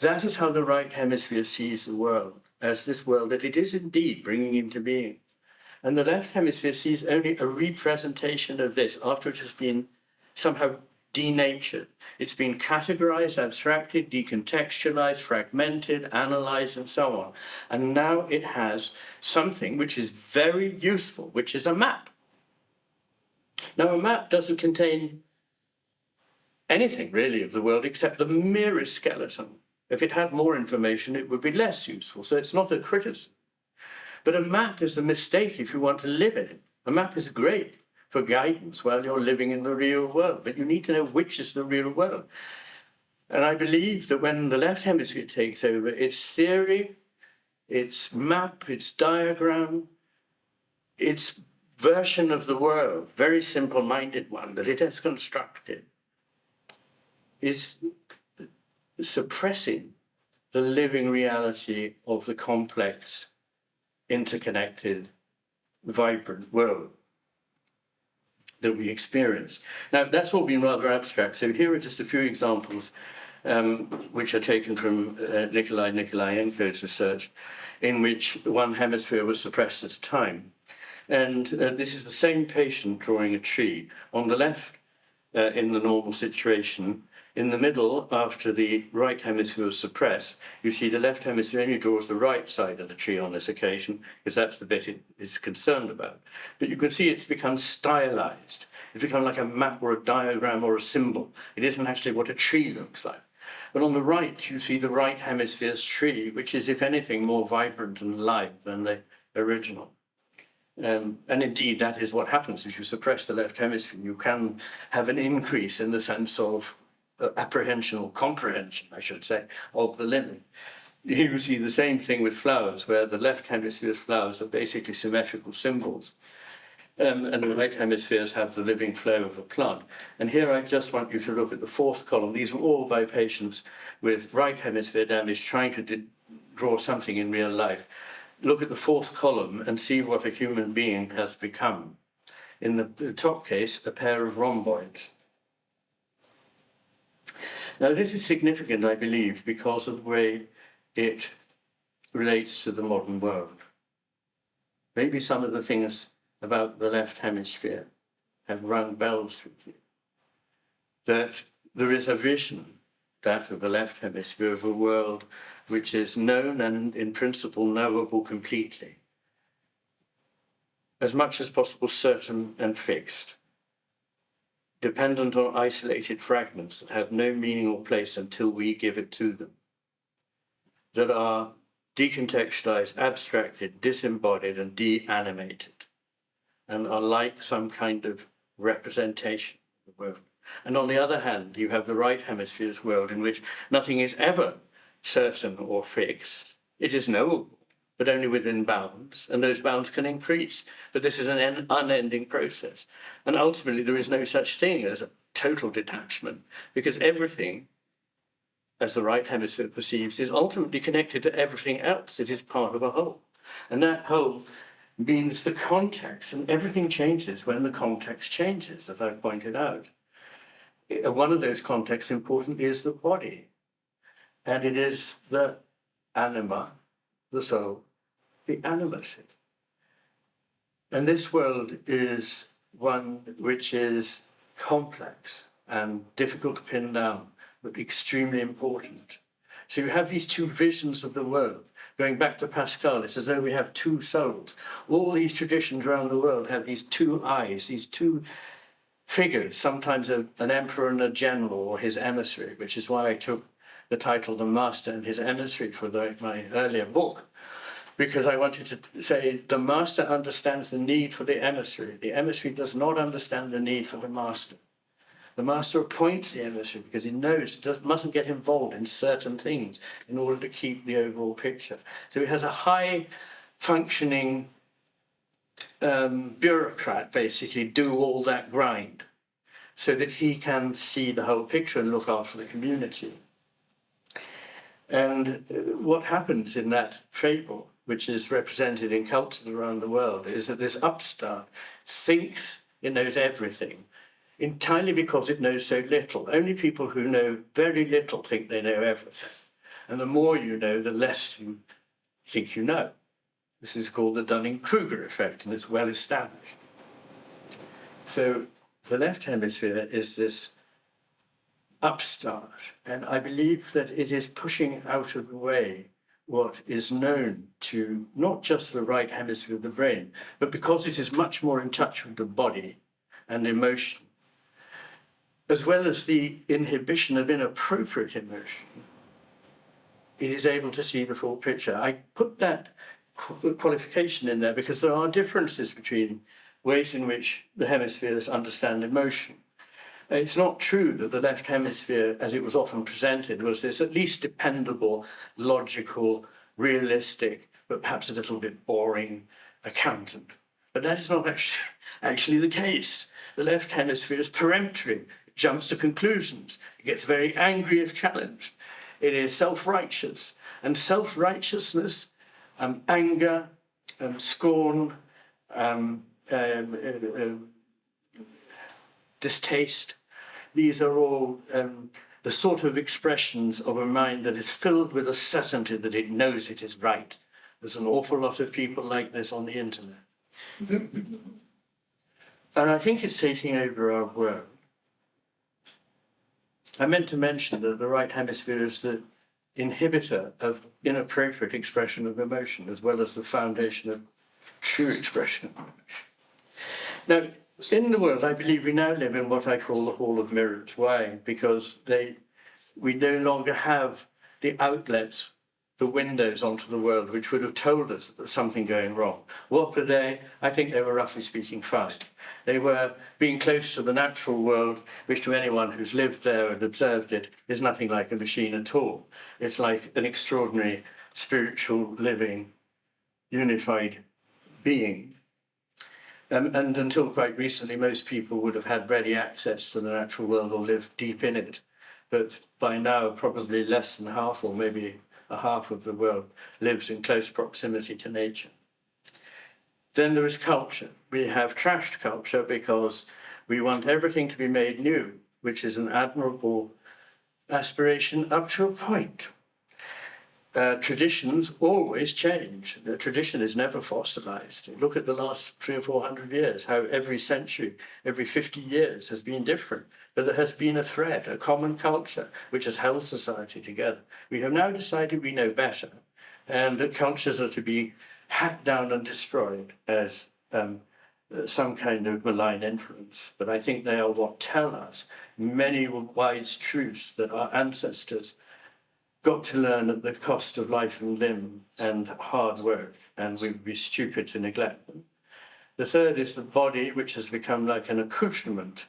A: That is how the right hemisphere sees the world, as this world that it is indeed bringing into being. And the left hemisphere sees only a representation of this after it has been somehow denatured. It's been categorized, abstracted, decontextualized, fragmented, analyzed, and so on. And now it has something which is very useful, which is a map. Now, a map doesn't contain anything really of the world except the merest skeleton. If it had more information, it would be less useful. So it's not a criticism. But a map is a mistake if you want to live in it. A map is great for guidance while you're living in the real world, but you need to know which is the real world. And I believe that when the left hemisphere takes over, its theory, its map, its diagram, its version of the world, very simple-minded one that it has constructed, is suppressing the living reality of the complex, interconnected, vibrant world. that we experience. Now, that's all been rather abstract. So here are just a few examples which are taken from Nikolai Nikolaenko's research, in which one hemisphere was suppressed at a time. And this is the same patient drawing a tree. On the left, in the normal situation, in the middle, after the right hemisphere was suppressed, you see the left hemisphere only draws the right side of the tree on this occasion, because that's the bit it is concerned about. But you can see it's become stylized. It's become like a map or a diagram or a symbol. It isn't actually what a tree looks like. But on the right, you see the right hemisphere's tree, which is, if anything, more vibrant and live than the original. And indeed, that is what happens if you suppress the left hemisphere. You can have an increase in the sense of apprehension or comprehension, I should say, of the living. Here you see the same thing with flowers, where the left hemisphere's flowers are basically symmetrical symbols, and the right hemispheres have the living flow of a plant. And here I just want you to look at the fourth column. These are all by patients with right hemisphere damage trying to draw something in real life. Look at the fourth column and see what a human being has become. In the top case, a pair of rhomboids. Now, this is significant, I believe, because of the way it relates to the modern world. Maybe some of the things about the left hemisphere have rung bells with you. That there is a vision, that of the left hemisphere, of a world which is known and in principle knowable completely, as much as possible certain and fixed, dependent on isolated fragments that have no meaning or place until we give it to them, that are decontextualized, abstracted, disembodied, and deanimated, and are like some kind of representation of the world. And on the other hand, you have the right hemisphere's world, in which nothing is ever certain or fixed. It is knowable, but only within bounds, and those bounds can increase. But this is an unending process. And ultimately, there is no such thing as a total detachment, because everything, as the right hemisphere perceives, is ultimately connected to everything else. It is part of a whole. And that whole means the context, and everything changes when the context changes, as I pointed out. One of those contexts important is the body. And it is the anima, the soul, the animus. And this world is one which is complex and difficult to pin down, but extremely important. So you have these two visions of the world. Going back to Pascal, it's as though we have two souls. All these traditions around the world have these two eyes, these two figures, sometimes an emperor and a general or his emissary, which is why I took the title The Master and His Emissary for my earlier book, because I wanted to say the master understands the need for the emissary. The emissary does not understand the need for the master. The master appoints the emissary because he knows it mustn't get involved in certain things in order to keep the overall picture. So he has a high-functioning bureaucrat basically do all that grind so that he can see the whole picture and look after the community. And what happens in that fable, which is represented in cultures around the world, is that this upstart thinks it knows everything, entirely because it knows so little. Only people who know very little think they know everything. And the more you know, the less you think you know. This is called the Dunning-Kruger effect, and it's well established. So the left hemisphere is this upstart, and I believe that it is pushing out of the way what is known to not just the right hemisphere of the brain, but because it is much more in touch with the body and emotion, as well as the inhibition of inappropriate emotion, it is able to see the full picture. I put that qualification in there because there are differences between ways in which the hemispheres understand emotion. It's not true that the left hemisphere, as it was often presented, was this at least dependable, logical, realistic, but perhaps a little bit boring accountant. But that is not actually the case. The left hemisphere is peremptory. It jumps to conclusions. It gets very angry if challenged. It is self-righteous. And self-righteousness, anger, scorn, distaste. These are all the sort of expressions of a mind that is filled with a certainty that it knows it is right. There's an awful lot of people like this on the internet. And I think it's taking over our world. I meant to mention that the right hemisphere is the inhibitor of inappropriate expression of emotion, as well as the foundation of true expression of emotion. Now, in the world, I believe we now live in what I call the Hall of Mirrors. Why? Because we no longer have the outlets, the windows onto the world, which would have told us that there's something going wrong. What were they? I think they were, roughly speaking, fine. They were being close to the natural world, which to anyone who's lived there and observed it is nothing like a machine at all. It's like an extraordinary spiritual, living, unified being. And until quite recently, most people would have had ready access to the natural world or lived deep in it. But by now, probably less than half, or maybe a half of the world, lives in close proximity to nature. Then there is culture. We have trashed culture because we want everything to be made new, which is an admirable aspiration up to a point. Traditions always change. The tradition is never fossilized. Look at the last 300 or 400 years, how every century, every 50 years has been different. But there has been a thread, a common culture, which has held society together. We have now decided we know better, and that cultures are to be hacked down and destroyed as some kind of malign influence. But I think they are what tell us many wise truths that our ancestors got to learn at the cost of life and limb and hard work, and we would be stupid to neglect them. The third is the body, which has become like an accoutrement,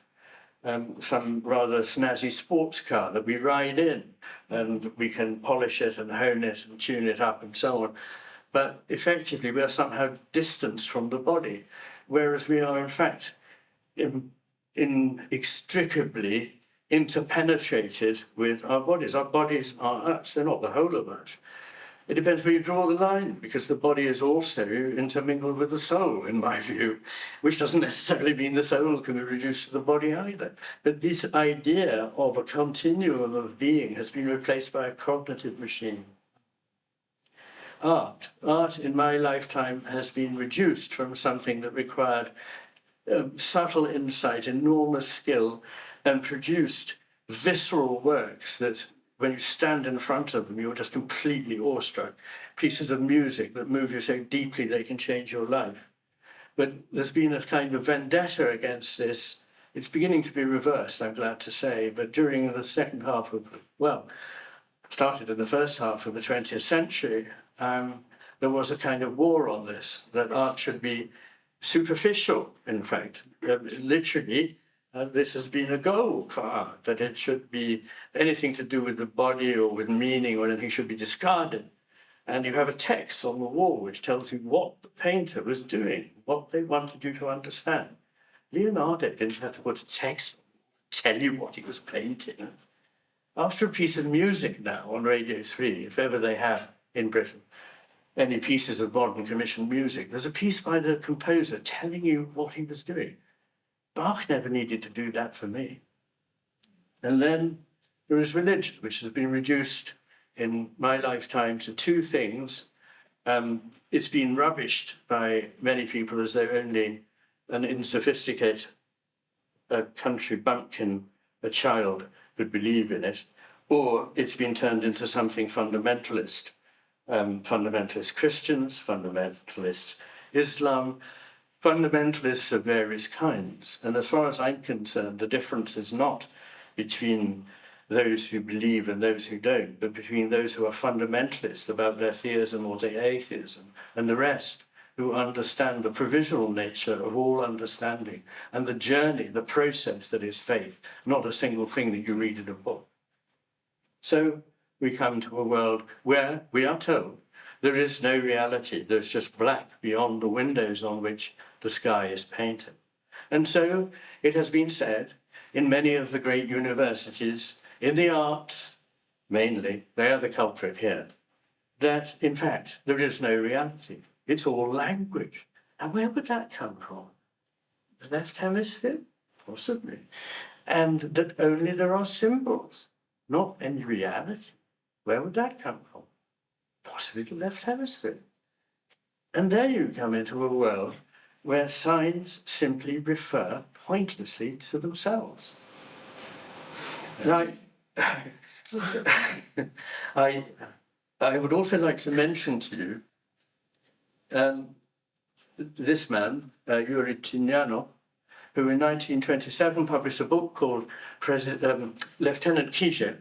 A: some rather snazzy sports car that we ride in, and we can polish it and hone it and tune it up and so on. But effectively, we are somehow distanced from the body, whereas we are, in fact, inextricably interpenetrated with our bodies. Our bodies are us, they're not the whole of us. It depends where you draw the line, because the body is also intermingled with the soul, in my view, which doesn't necessarily mean the soul can be reduced to the body either. But this idea of a continuum of being has been replaced by a cognitive machine. Art in my lifetime has been reduced from something that required subtle insight, enormous skill, and produced visceral works that when you stand in front of them, you're just completely awestruck. Pieces of music that move you so deeply they can change your life. But there's been a kind of vendetta against this. It's beginning to be reversed, I'm glad to say, but during the second half of, started in the first half of the 20th century, there was a kind of war on this, that art should be superficial, in fact. Literally, this has been a goal for art, that it should be anything to do with the body or with meaning or anything should be discarded. And you have a text on the wall which tells you what the painter was doing, what they wanted you to understand. Leonardo didn't have to put a text tell you what he was painting. After a piece of music now on Radio 3, if ever they have in Britain any pieces of modern commissioned music, there's a piece by the composer telling you what he was doing. Bach never needed to do that for me. And then there is religion, which has been reduced in my lifetime to two things. It's been rubbished by many people as though only an insophisticated country bumpkin, a child, could believe in it, or it's been turned into something fundamentalist. Fundamentalist Christians, fundamentalist Islam, fundamentalists of various kinds. And as far as I'm concerned, the difference is not between those who believe and those who don't, but between those who are fundamentalist about their theism or their atheism and the rest who understand the provisional nature of all understanding and the journey, the process that is faith, not a single thing that you read in a book. So we come to a world where we are told there is no reality. There's just black beyond the windows on which the sky is painted. And so it has been said in many of the great universities, in the arts mainly, they are the culprit here, that in fact there is no reality. It's all language. And where would that come from? The left hemisphere? Possibly. And that only there are symbols, not any reality. Where would that come from? Possibly the left hemisphere. And there you come into a world where signs simply refer pointlessly to themselves. And I would also like to mention to you this man, Yuri Tignano, who in 1927 published a book called Lieutenant Kije,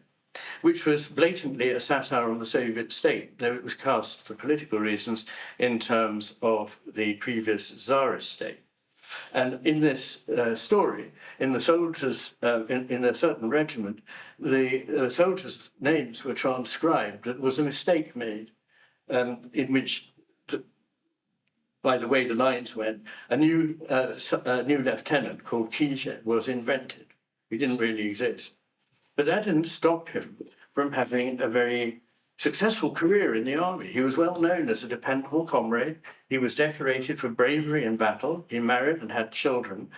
A: which was blatantly a satire on the Soviet state, though it was cast for political reasons in terms of the previous Tsarist state. And in this story, in the soldiers, in a certain regiment, the soldiers' names were transcribed. It was a mistake made in which, by the way the lines went, a new lieutenant called Kije was invented. He didn't really exist. But that didn't stop him from having a very successful career in the army. He was well known as a dependable comrade. He was decorated for bravery in battle. He married and had children.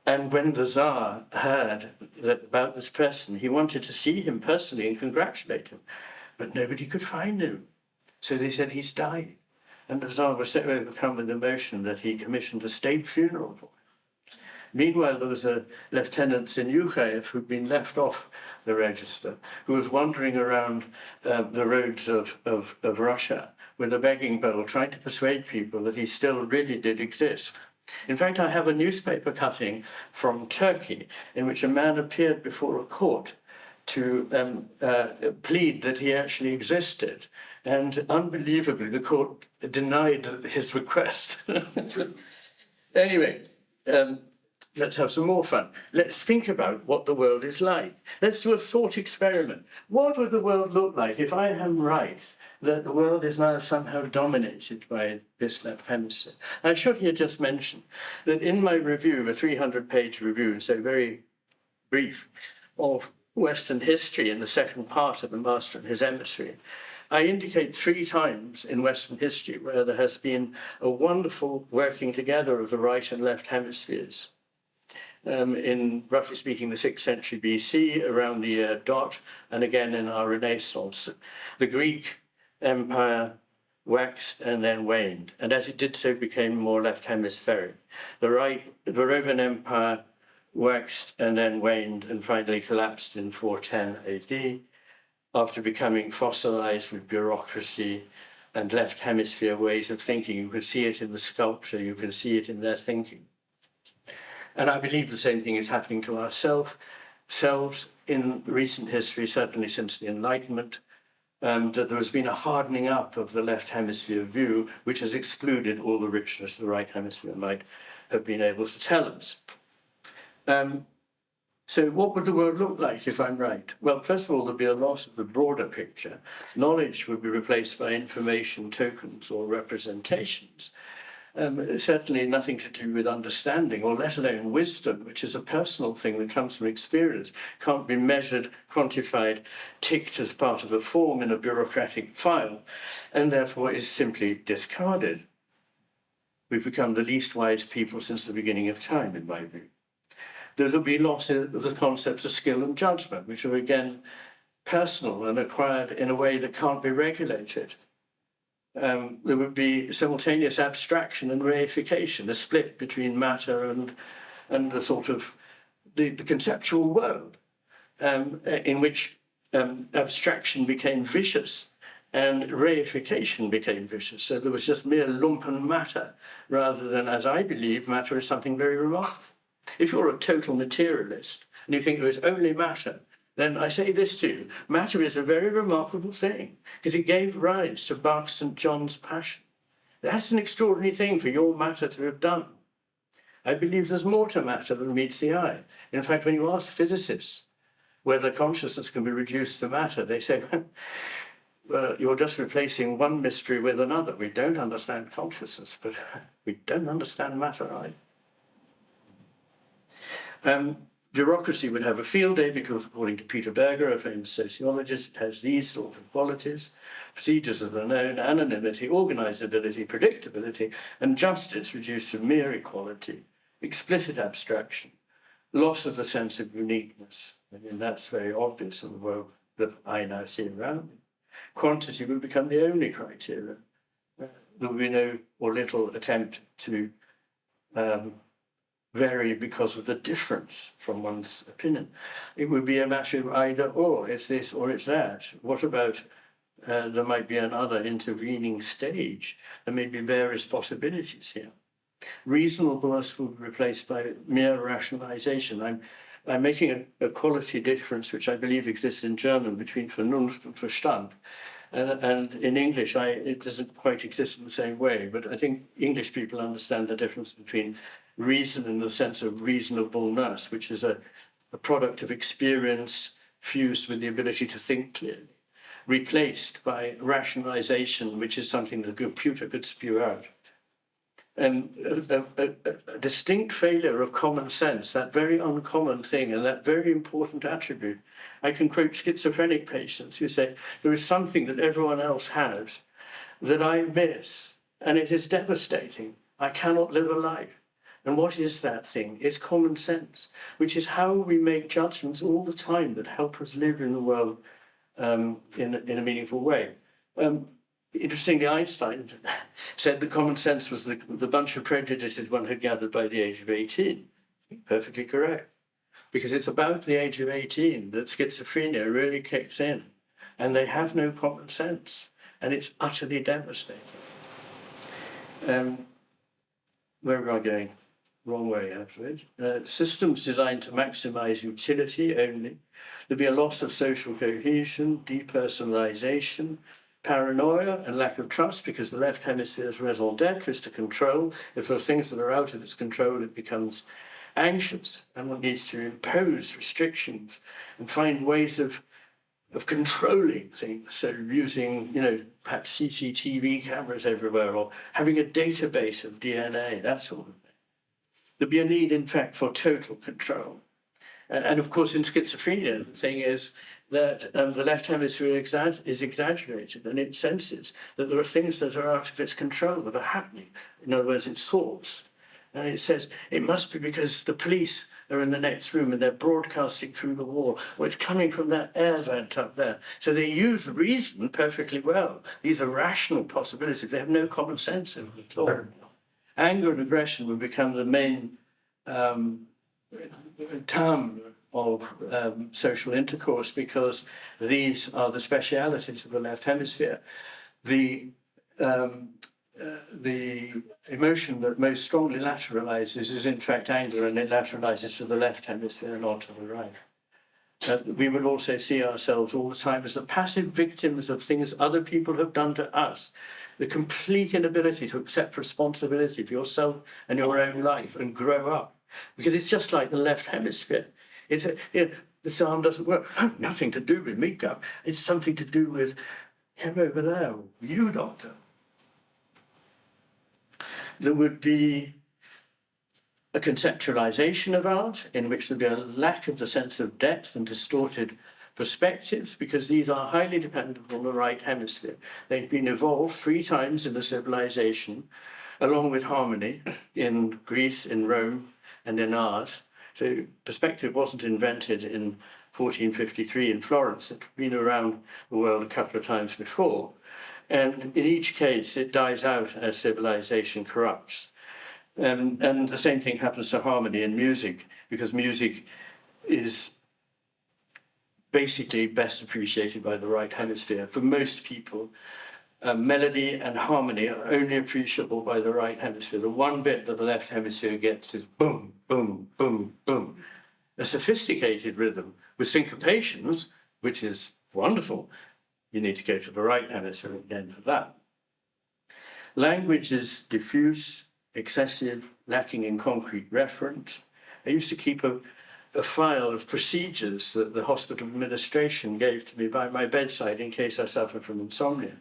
A: And when the Tsar heard about this person, he wanted to see him personally and congratulate him. But nobody could find him. So they said he's died. And the Tsar was so overcome with emotion that he commissioned a state funeral for him. Meanwhile, there was a lieutenant in Yukhaev who'd been left off the register, who was wandering around the roads of Russia with a begging bowl, trying to persuade people that he still really did exist. In fact, I have a newspaper cutting from Turkey in which a man appeared before a court to plead that he actually existed. And unbelievably, the court denied his request. Anyway, let's have some more fun. Let's think about what the world is like. Let's do a thought experiment. What would the world look like if I am right that the world is now somehow dominated by this left hemisphere? I should here just mention that in my review, a 300-page review, so very brief, of Western history in the second part of The Master and His Emissary, I indicate 3 times in Western history where there has been a wonderful working together of the right and left hemispheres. In, roughly speaking, the 6th century BC, around the year dot, and again in our Renaissance. The Greek Empire waxed and then waned, and as it did so, became more left hemispheric. The Roman Empire waxed and then waned and finally collapsed in 410 AD, after becoming fossilized with bureaucracy and left hemisphere ways of thinking. You can see it in the sculpture, you can see it in their thinking. And I believe the same thing is happening to ourselves in recent history, certainly since the Enlightenment, that there has been a hardening up of the left hemisphere view, which has excluded all the richness the right hemisphere might have been able to tell us. So what would the world look like if I'm right? Well, first of all, there'd be a loss of the broader picture. Knowledge would be replaced by information, tokens, or representations. Certainly nothing to do with understanding, or let alone wisdom, which is a personal thing that comes from experience, can't be measured, quantified, ticked as part of a form in a bureaucratic file, and therefore is simply discarded. We've become the least wise people since the beginning of time, in my view. There will be loss of the concepts of skill and judgment, which are again personal and acquired in a way that can't be regulated. There would be simultaneous abstraction and reification, a split between matter and the sort of the conceptual world, in which abstraction became vicious and reification became vicious. So there was just mere lumpen matter, rather than, as I believe, matter is something very remarkable. If you're a total materialist and you think there is only matter, then I say this to you: matter is a very remarkable thing, because it gave rise to Bach's St. John's Passion. That's an extraordinary thing for your matter to have done. I believe there's more to matter than meets the eye. In fact, when you ask physicists whether consciousness can be reduced to matter, they say, well, you're just replacing one mystery with another. We don't understand consciousness, but we don't understand matter either. Bureaucracy would have a field day because, according to Peter Berger, a famous sociologist, it has these sort of qualities: procedures of the known, anonymity, organizability, predictability, and justice reduced to mere equality, explicit abstraction, loss of the sense of uniqueness. I mean, that's very obvious in the world that I now see around me. Quantity will become the only criteria. There will be no or little attempt to vary because of the difference from one's opinion. It would be a matter of either or, it's this or it's that. What about there might be another intervening stage? There may be various possibilities here. Reasonableness will be replaced by mere rationalization. I'm making a quality difference which I believe exists in German between Vernunft and Verstand. And in English, it doesn't quite exist in the same way, but I think English people understand the difference between reason in the sense of reasonableness, which is a product of experience fused with the ability to think clearly, replaced by rationalization, which is something the computer could spew out. And a distinct failure of common sense, that very uncommon thing and that very important attribute. I can quote schizophrenic patients who say, there is something that everyone else has that I miss, and it is devastating. I cannot live a life. And what is that thing? It's common sense, which is how we make judgments all the time that help us live in the world in a meaningful way. Interestingly, Einstein said that common sense was the bunch of prejudices one had gathered by the age of 18. Perfectly correct. Because it's about the age of 18 that schizophrenia really kicks in. And they have no common sense. And it's utterly devastating. Where am I going? Wrong way, actually. Systems designed to maximize utility only. There'll be a loss of social cohesion, depersonalization, paranoia and lack of trust, because the left hemisphere's raison d'etre is to control. If there are things that are out of its control, it becomes anxious, and one needs to impose restrictions and find ways of controlling things. So using, perhaps CCTV cameras everywhere, or having a database of DNA, that sort of thing. There'll be a need, in fact, for total control. And of course, in schizophrenia, the thing is that the left hemisphere is exaggerated, and it senses that there are things that are out of its control that are happening. In other words, its thoughts. And it says, it must be because the police are in the next room and they're broadcasting through the wall, or it's coming from that air vent up there. So they use reason perfectly well. These are rational possibilities. They have no common sense in them at all. Anger and aggression will become the main term of social intercourse, because these are the specialities of the left hemisphere. The emotion that most strongly lateralizes is in fact anger, and it lateralizes to the left hemisphere, not to the right. We would also see ourselves all the time as the passive victims of things other people have done to us. The complete inability to accept responsibility for yourself and your own life and grow up. Because it's just like the left hemisphere. This arm doesn't work. Nothing to do with me, Gov. It's something to do with him over there, you, doctor. There would be a conceptualization of art in which there'd be a lack of the sense of depth and distorted perspectives, because these are highly dependent on the right hemisphere. They've been evolved 3 times in the civilization, along with harmony, in Greece, in Rome, and in ours. So perspective wasn't invented in 1453 in Florence. It had been around the world a couple of times before. And in each case, it dies out as civilization corrupts. And the same thing happens to harmony in music, because music is basically best appreciated by the right hemisphere. For most people, melody and harmony are only appreciable by the right hemisphere. The one bit that the left hemisphere gets is boom, boom, boom, boom. A sophisticated rhythm with syncopations, which is wonderful. You need to go to the right hemisphere again for that. Language is diffuse, excessive, lacking in concrete reference. I used to keep a file of procedures that the hospital administration gave to me by my bedside in case I suffered from insomnia.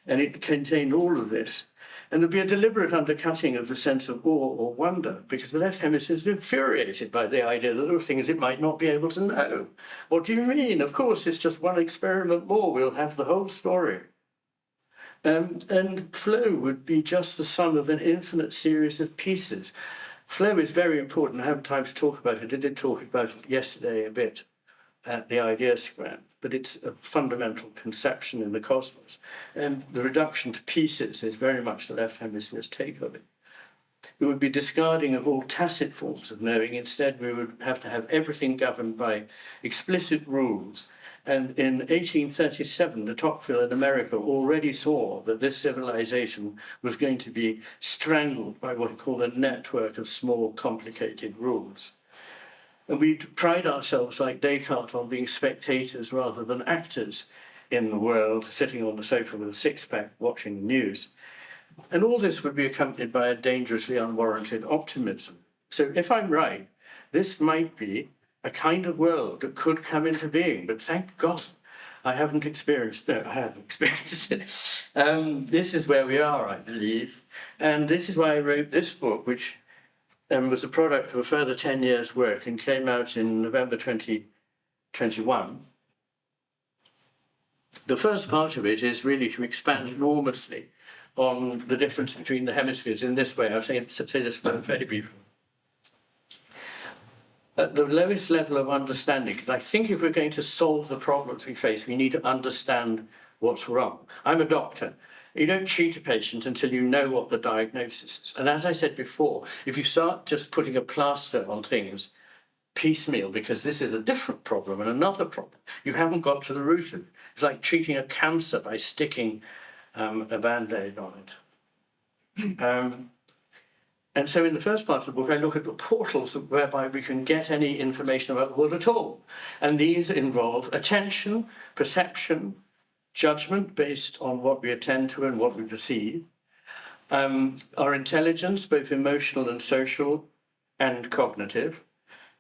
A: And it contained all of this. And there'd be a deliberate undercutting of the sense of awe or wonder, because the left hemisphere is infuriated by the idea that there are things it might not be able to know. What do you mean? Of course, it's just one experiment more. We'll have the whole story. And flow would be just the sum of an infinite series of pieces. Flow is very important. I haven't time to talk about it. I did talk about it yesterday a bit at the Idea Square, but it's a fundamental conception in the cosmos. And the reduction to pieces is very much the left hemisphere's take of it. We would be discarding of all tacit forms of knowing. Instead, we would have to have everything governed by explicit rules. And in 1837, de Tocqueville in America already saw that this civilization was going to be strangled by what he called a network of small, complicated rules. And we pride ourselves, like Descartes, on being spectators rather than actors in the world, sitting on the sofa with a six-pack watching the news. And all this would be accompanied by a dangerously unwarranted optimism. So if I'm right, this might be a kind of world that could come into being, but thank God I have experienced it. This is where we are, I believe. And this is why I wrote this book, which was a product of a further 10 years' work and came out in November 2021. The first part of it is really to expand enormously on the difference between the hemispheres in this way. I'll say this fairly briefly. At the lowest level of understanding, because I think if we're going to solve the problems we face, we need to understand what's wrong. I'm a doctor. You don't treat a patient until you know what the diagnosis is. And as I said before, if you start just putting a plaster on things piecemeal, because this is a different problem and another problem, you haven't got to the root of it. It's like treating a cancer by sticking a Band-Aid on it. And so in the first part of the book, I look at the portals whereby we can get any information about the world at all. And these involve attention, perception, judgment based on what we attend to and what we perceive, our intelligence, both emotional and social and cognitive,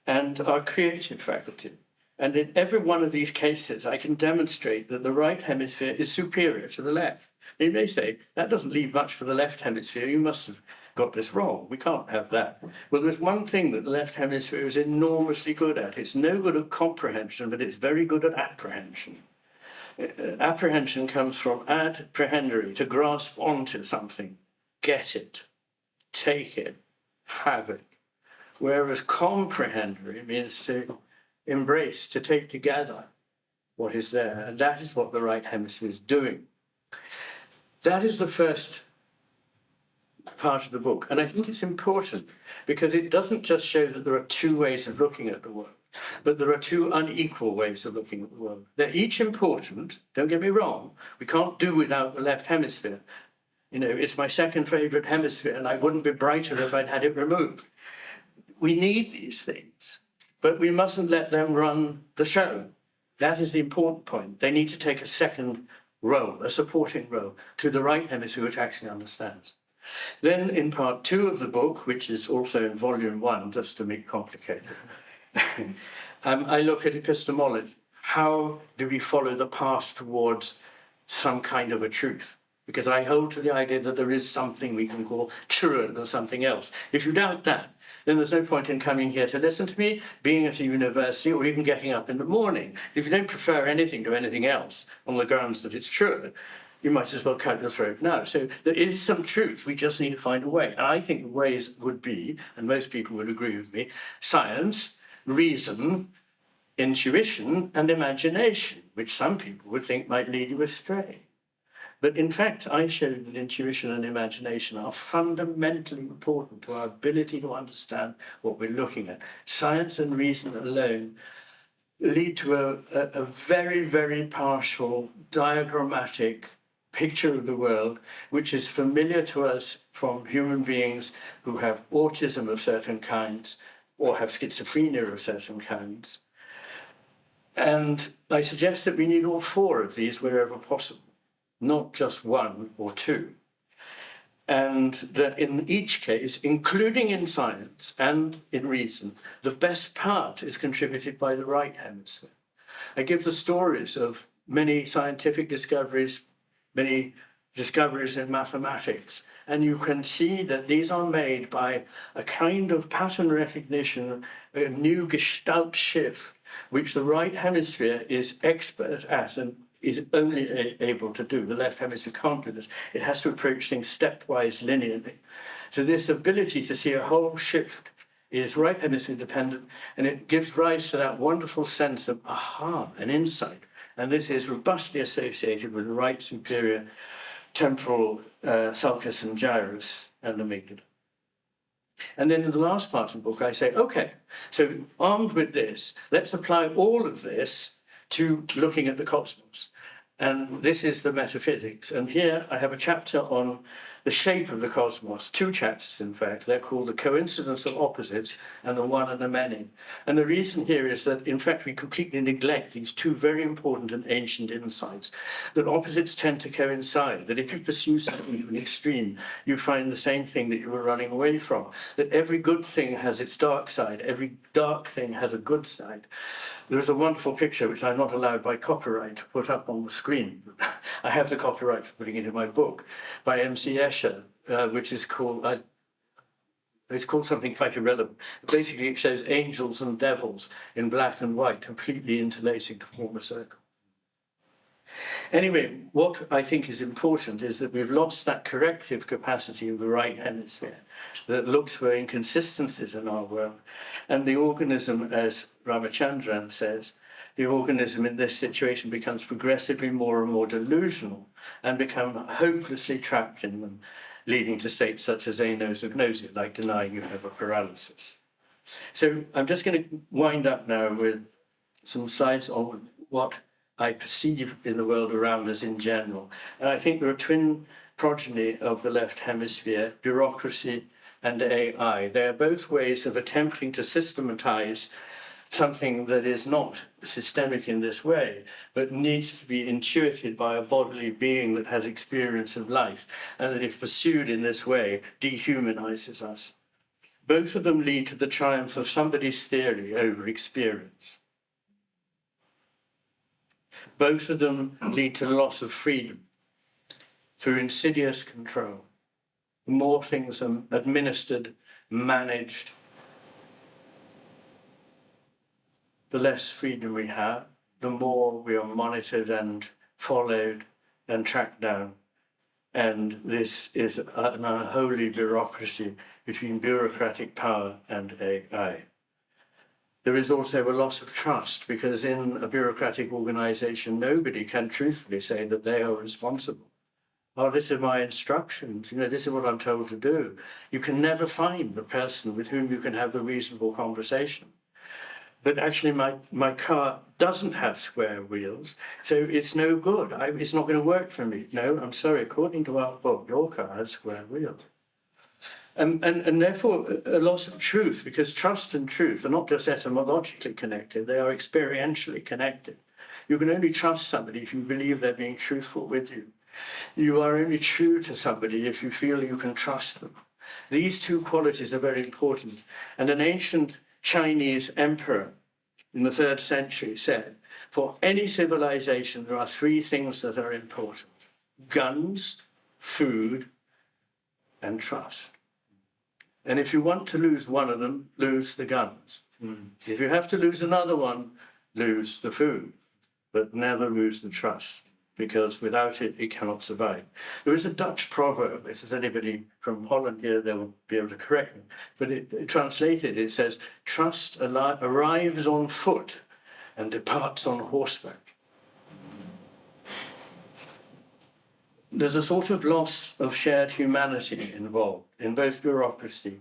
A: and our creative faculty. And in every one of these cases, I can demonstrate that the right hemisphere is superior to the left. And you may say, that doesn't leave much for the left hemisphere. You must have got this wrong. We can't have that. Well, there's one thing that the left hemisphere is enormously good at. It's no good at comprehension, but it's very good at apprehension. Apprehension comes from ad prehendere, to grasp onto something, get it, take it, have it. Whereas comprehendere means to embrace, to take together what is there. And that is what the right hemisphere is doing. That is the first part of the book. And I think it's important because it doesn't just show that there are two ways of looking at the world, but there are two unequal ways of looking at the world. They're each important, don't get me wrong. We can't do without the left hemisphere. You know, it's my second favorite hemisphere and I wouldn't be brighter if I'd had it removed. We need these things, but we mustn't let them run the show. That is the important point. They need to take a second role, a supporting role, to the right hemisphere, which actually understands. Then in part 2 of the book, which is also in volume 1, just to make it complicated, I look at epistemology. How do we follow the path towards some kind of a truth? Because I hold to the idea that there is something we can call truer than something else. If you doubt that, then there's no point in coming here to listen to me, being at a university, or even getting up in the morning. If you don't prefer anything to anything else on the grounds that it's true, you might as well cut your throat now. So there is some truth. We just need to find a way. And I think the ways would be, and most people would agree with me, science, reason, intuition, and imagination, which some people would think might lead you astray. But in fact, I showed that intuition and imagination are fundamentally important to our ability to understand what we're looking at. Science and reason alone lead to a very, very partial, diagrammatic picture of the world, which is familiar to us from human beings who have autism of certain kinds or have schizophrenia of certain kinds. And I suggest that we need all 4 of these wherever possible, not just 1 or 2. And that in each case, including in science and in reason, the best part is contributed by the right hemisphere. I give the stories of many scientific discoveries, many discoveries in mathematics, and you can see that these are made by a kind of pattern recognition, a new gestalt shift, which the right hemisphere is expert at and is only able to do. The left hemisphere can't do this. It has to approach things stepwise, linearly. So this ability to see a whole shift is right hemisphere dependent, and it gives rise to that wonderful sense of aha, an insight. And this is robustly associated with the right superior temporal sulcus and gyrus and amygdala. And then in the last part of the book, I say, okay, so armed with this, let's apply all of this to looking at the cosmos. And this is the metaphysics. And here I have a chapter on the shape of the cosmos, 2 chapters, in fact. They're called The Coincidence of Opposites and The One and the Many. And the reason here is that, in fact, we completely neglect these 2 very important and ancient insights, that opposites tend to coincide, that if you pursue something to an extreme, you find the same thing that you were running away from, that every good thing has its dark side, every dark thing has a good side. There's a wonderful picture, which I'm not allowed by copyright to put up on the screen. I have the copyright for putting it in my book, by M.C. Escher, which is called, it's called something quite irrelevant. Basically, it shows angels and devils in black and white, completely interlacing to form a circle. Anyway, what I think is important is that we've lost that corrective capacity of the right hemisphere that looks for inconsistencies in our world. And the organism, as Ramachandran says, the organism in this situation becomes progressively more and more delusional and become hopelessly trapped in them, leading to states such as anosognosia, like denying you have a paralysis. So I'm just going to wind up now with some slides on what I perceive in the world around us in general. And I think there are twin progeny of the left hemisphere, bureaucracy and AI. They are both ways of attempting to systematize something that is not systemic in this way, but needs to be intuited by a bodily being that has experience of life, and that if pursued in this way, dehumanizes us. Both of them lead to the triumph of somebody's theory over experience. Both of them lead to the loss of freedom through insidious control. The more things are administered, managed, the less freedom we have, the more we are monitored and followed and tracked down. And this is an unholy bureaucracy between bureaucratic power and AI. There is also a loss of trust, because in a bureaucratic organization, nobody can truthfully say that they are responsible. Oh, this is my instructions. This is what I'm told to do. You can never find the person with whom you can have a reasonable conversation. But actually, my car doesn't have square wheels, so it's no good. It's not going to work for me. No, I'm sorry. According to our book, your car has square wheels. And therefore, a loss of truth, because trust and truth are not just etymologically connected, they are experientially connected. You can only trust somebody if you believe they're being truthful with you. You are only true to somebody if you feel you can trust them. These 2 qualities are very important. And an ancient Chinese emperor in the 3rd century said, for any civilization, there are 3 things that are important: guns, food, and trust. And if you want to lose one of them, lose the guns. If you have to lose another one, lose the food, but never lose the trust, because without it, it cannot survive. There is a Dutch proverb, if there's anybody from Holland here, they will be able to correct me, but it translated, it says, trust arrives on foot and departs on horseback. There's a sort of loss of shared humanity involved in both bureaucracy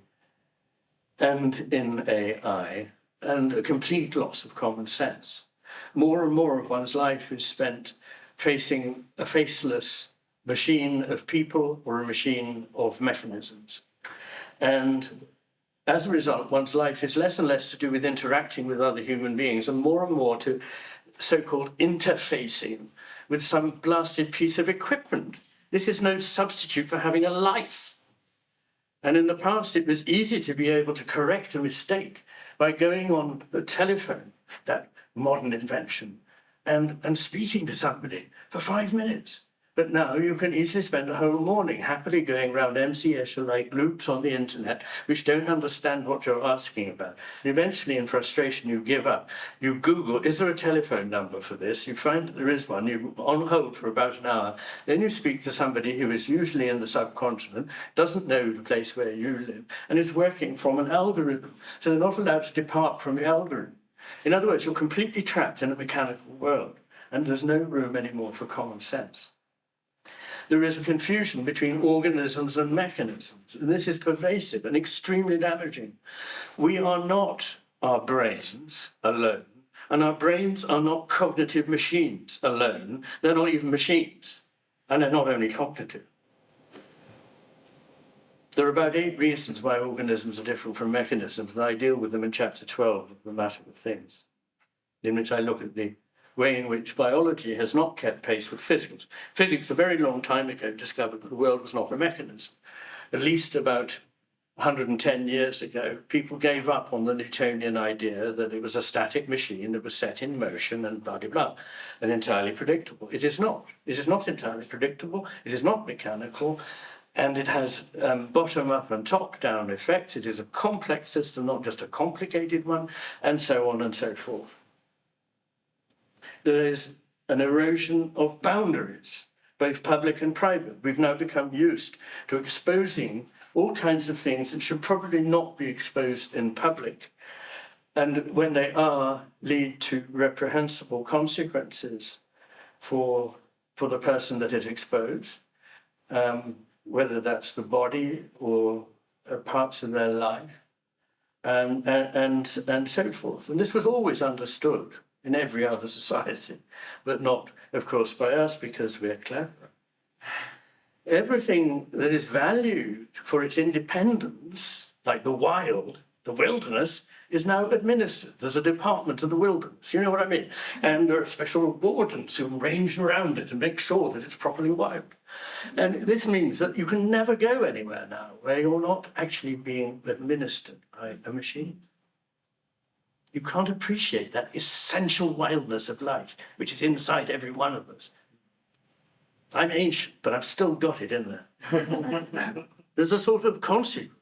A: and in AI, and a complete loss of common sense. More and more of one's life is spent facing a faceless machine of people or a machine of mechanisms. And as a result, one's life is less and less to do with interacting with other human beings and more to so-called interfacing with some blasted piece of equipment. This is no substitute for having a life. And in the past, it was easy to be able to correct a mistake by going on the telephone, that modern invention, and speaking to somebody for 5 minutes. But now you can easily spend a whole morning happily going around MCS-like loops on the internet, which don't understand what you're asking about. And eventually, in frustration, you give up. You Google, is there a telephone number for this? You find that there is one. You're on hold for about an hour. Then you speak to somebody who is usually in the subcontinent, doesn't know the place where you live, and is working from an algorithm. So they're not allowed to depart from the algorithm. In other words, you're completely trapped in a mechanical world, and there's no room anymore for common sense. There is a confusion between organisms and mechanisms, and this is pervasive and extremely damaging. We are not our brains alone, and our brains are not cognitive machines alone. They're not even machines, and they're not only cognitive. There are about 8 reasons why organisms are different from mechanisms, and I deal with them in chapter 12 of The Matter of Things, in which I look at the way in which biology has not kept pace with physics. Physics, a very long time ago, discovered that the world was not a mechanism. At least about 110 years ago, people gave up on the Newtonian idea that it was a static machine that was set in motion and blah, blah, blah, and entirely predictable. It is not. It is not entirely predictable. It is not mechanical. And it has bottom-up and top-down effects. It is a complex system, not just a complicated one, and so on and so forth. There is an erosion of boundaries, both public and private. We've now become used to exposing all kinds of things that should probably not be exposed in public. And when they are, lead to reprehensible consequences for the person that is exposed, whether that's the body or parts of their life, and so forth. And this was always understood in every other society, but not, of course, by us because we're clever. Everything that is valued for its independence, like the wild, the wilderness, is now administered. There's a department of the wilderness, you know what I mean? And there are special wardens who range around it and make sure that it's properly wild. And this means that you can never go anywhere now where you're not actually being administered by a machine. You can't appreciate that essential wildness of life, which is inside every one of us. I'm ancient, but I've still got it in there. There's a sort of consequent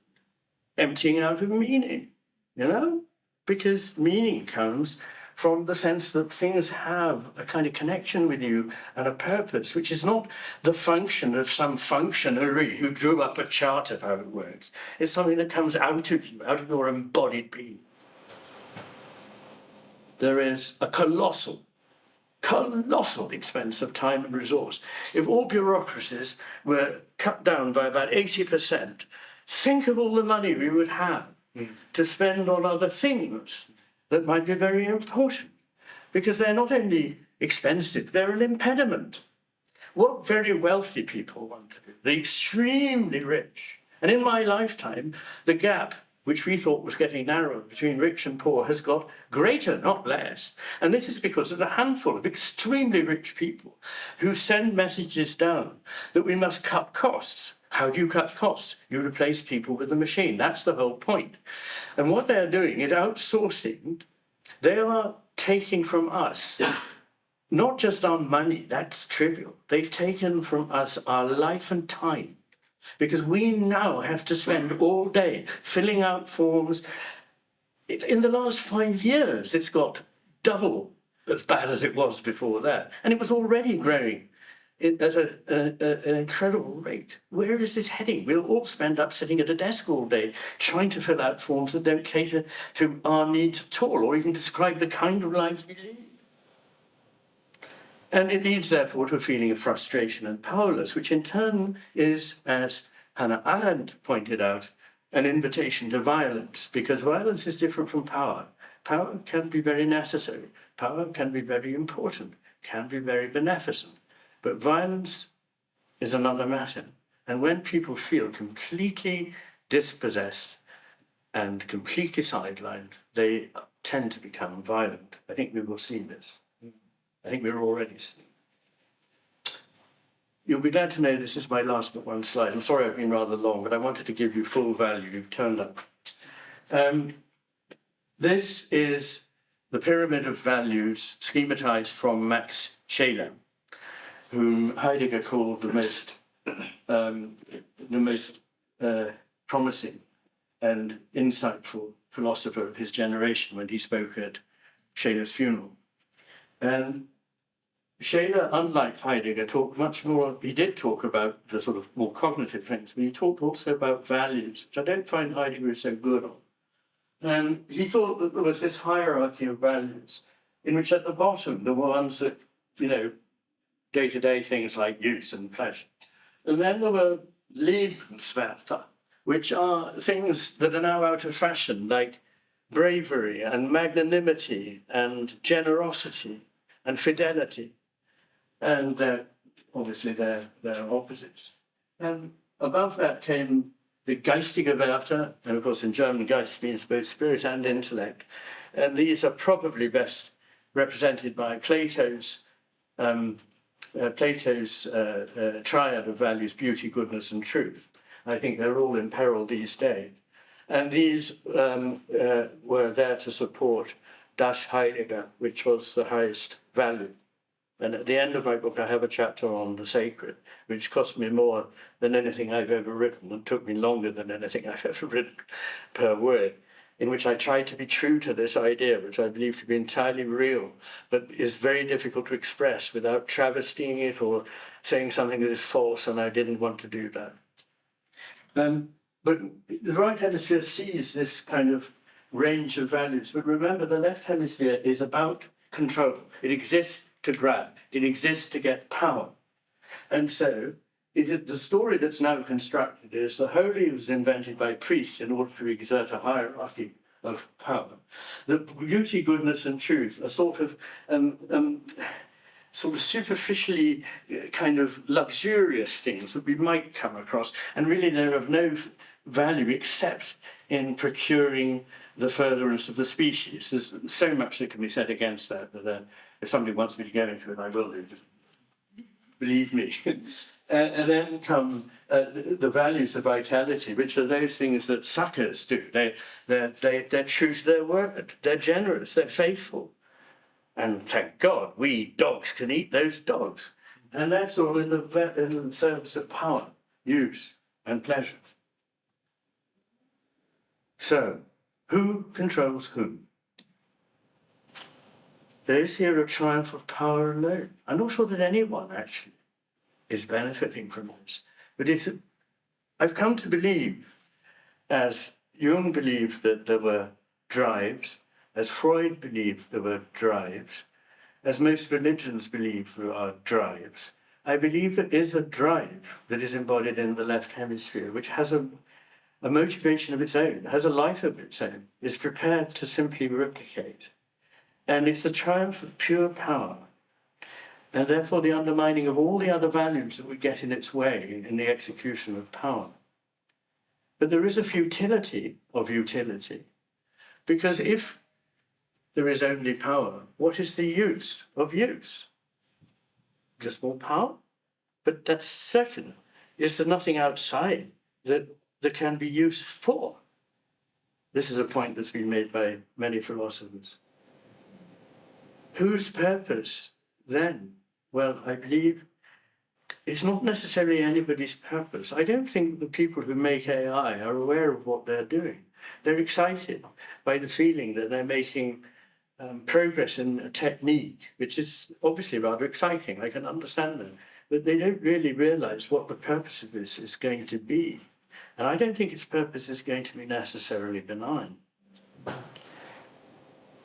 A: emptying out of meaning, you know? Because meaning comes from the sense that things have a kind of connection with you and a purpose, which is not the function of some functionary who drew up a chart of how it works. It's something that comes out of you, out of your embodied being. There is a colossal expense of time and resource. If all bureaucracies were cut down by about 80%, think of all the money we would have to spend on other things that might be very important, because they're not only expensive, they're an impediment. What very wealthy people want to do, the extremely rich, and in my lifetime, the gap which we thought was getting narrower between rich and poor has got greater, not less. And this is because of a handful of extremely rich people who send messages down that we must cut costs. How do you cut costs? You replace people with a machine. That's the whole point. And what they're doing is outsourcing. They are taking from us not just our money, that's trivial. They've taken from us our life and time, because we now have to spend all day filling out forms. In the last 5 years, it's got double as bad as it was before that. And it was already growing at an incredible rate. Where is this heading? We'll all spend up sitting at a desk all day trying to fill out forms that don't cater to our needs at all, or even describe the kind of life we lead. And it leads, therefore, to a feeling of frustration and powerless, which in turn is, as Hannah Arendt pointed out, an invitation to violence, because violence is different from power. Power can be very necessary. Power can be very important, can be very beneficent. But violence is another matter. And when people feel completely dispossessed and completely sidelined, they tend to become violent. I think we will see this. I think we're already seeing. You'll be glad to know this is my last but one slide. I'm sorry I've been rather long, but I wanted to give you full value. You've turned up. This is the pyramid of values schematized from Max Shaler. whom Heidegger called the most promising and insightful philosopher of his generation when he spoke at Scheler's funeral. And Scheler, unlike Heidegger, talked much more, he did talk about the sort of more cognitive things, but he talked also about values, which I don't find Heidegger is so good on. And he thought that there was this hierarchy of values in which at the bottom there were ones that, day-to-day things like use and pleasure. And then there were Lebenswerte, which are things that are now out of fashion, like bravery and magnanimity and generosity and fidelity. And obviously they're opposites. And above that came the geistige Werte, and of course in German Geist means both spirit and intellect. And these are probably best represented by Plato's triad of values: beauty, goodness, and truth. I think they're all in peril these days. And these were there to support Das Heilige, which was the highest value. And at the end of my book, I have a chapter on the sacred, which cost me more than anything I've ever written, and took me longer than anything I've ever written per word, in which I tried to be true to this idea, which I believe to be entirely real, but is very difficult to express without travestying it or saying something that is false, and I didn't want to do that. But the right hemisphere sees this kind of range of values. But remember, the left hemisphere is about control. It exists to grab. It exists to get power. And so the story that's now constructed is the holy was invented by priests in order to exert a hierarchy of power. The beauty, goodness, and truth are sort of superficially kind of luxurious things that we might come across, and really they're of no value except in procuring the furtherance of the species. There's so much that can be said against that, that if somebody wants me to go into it, I will do. Just believe me. And then come the values of vitality, which are those things that suckers do. They're true to their word. They're generous. They're faithful. And thank God, we dogs can eat those dogs. And that's all in the service of power, use, and pleasure. So, who controls whom? There is here a triumph of power alone. I'm not sure that anyone actually is benefiting from this. But I've come to believe, as Jung believed that there were drives, as Freud believed there were drives, as most religions believe there are drives, I believe there is a drive that is embodied in the left hemisphere, which has a motivation of its own, has a life of its own, is prepared to simply replicate. And it's the triumph of pure power, and therefore the undermining of all the other values that would get in its way in the execution of power. But there is a futility of utility, because if there is only power, what is the use of use? Just more power? But that's circular. Is there nothing outside that there can be use for? This is a point that's been made by many philosophers. Whose purpose then? Well, I believe it's not necessarily anybody's purpose. I don't think the people who make AI are aware of what they're doing. They're excited by the feeling that they're making progress in a technique, which is obviously rather exciting. I can understand that. But they don't really realize what the purpose of this is going to be. And I don't think its purpose is going to be necessarily benign.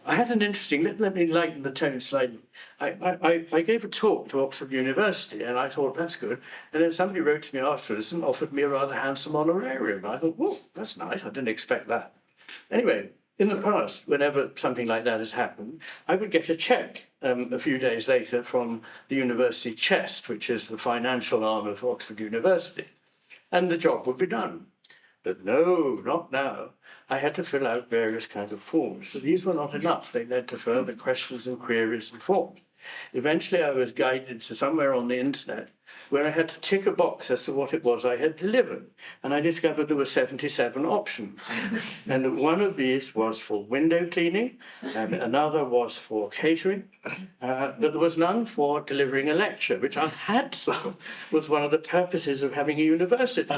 A: I had an interesting, let me lighten the tone slightly. I gave a talk to Oxford University, and I thought, that's good. And then somebody wrote to me afterwards and offered me a rather handsome honorarium. I thought, whoa, that's nice. I didn't expect that. Anyway, in the past, whenever something like that has happened, I would get a cheque a few days later from the university chest, which is the financial arm of Oxford University, and the job would be done. But no, not now. I had to fill out various kinds of forms, but these were not enough. They led to further questions and queries and forms. Eventually, I was guided to somewhere on the internet where I had to tick a box as to what it was I had delivered. And I discovered there were 77 options. And one of these was for window cleaning, and another was for catering, but there was none for delivering a lecture, which I had thought was one of the purposes of having a university.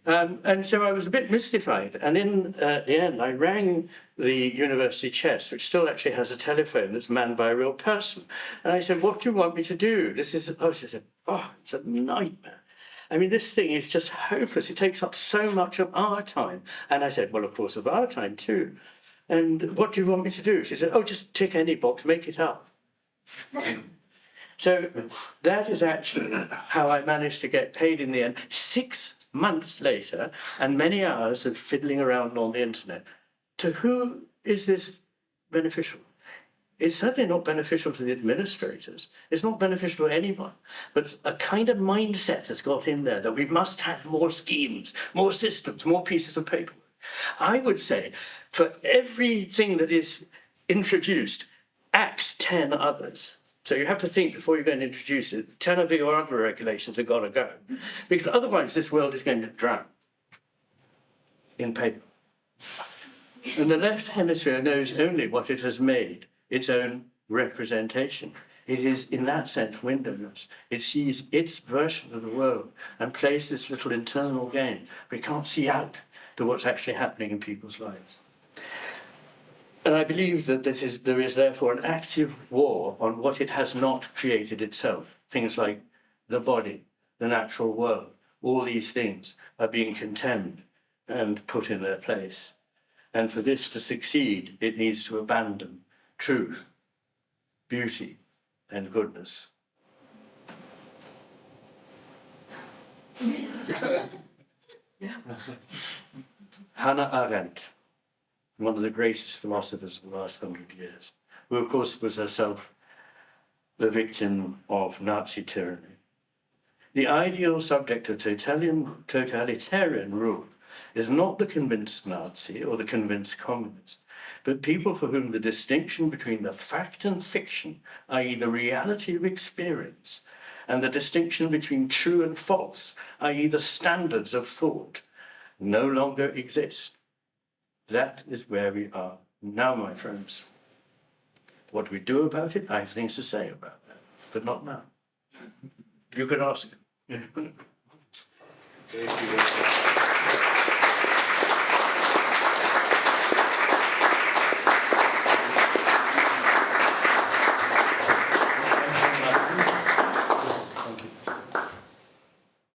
A: And so I was a bit mystified. And in the end, I rang the university chest, which still actually has a telephone that's manned by a real person. And I said, what do you want me to do? She said, it's a nightmare. I mean, this thing is just hopeless. It takes up so much of our time. And I said, well, of course, of our time too. And what do you want me to do? She said, just tick any box, make it up. So that is actually how I managed to get paid in the end. 6 months later, and many hours of fiddling around on the internet. To who is this beneficial? It's certainly not beneficial to the administrators. It's not beneficial to anyone. But a kind of mindset has got in there that we must have more schemes, more systems, more pieces of paperwork. I would say for everything that is introduced, axe 10 others. So you have to think before you're going to introduce it. 10 of your other regulations have got to go. Because otherwise this world is going to drown in paper. And the left hemisphere knows only what it has made its own representation. It is, in that sense, windowless. It sees its version of the world and plays this little internal game, but it can't see out to what's actually happening in people's lives. And I believe that there is therefore an active war on what it has not created itself. Things like the body, the natural world, all these things are being contemned and put in their place. And for this to succeed, it needs to abandon truth, beauty, and goodness. Hannah Arendt, one of the greatest philosophers of the last 100 years, who of course was herself the victim of Nazi tyranny. The ideal subject of totalitarian rule is not the convinced Nazi or the convinced communist, but people for whom the distinction between the fact and fiction, i.e. the reality of experience, and the distinction between true and false, i.e. the standards of thought, no longer exist. That is where we are now, my friends. What do we do about it? I have things to say about that, but not now. You can ask. Thank you.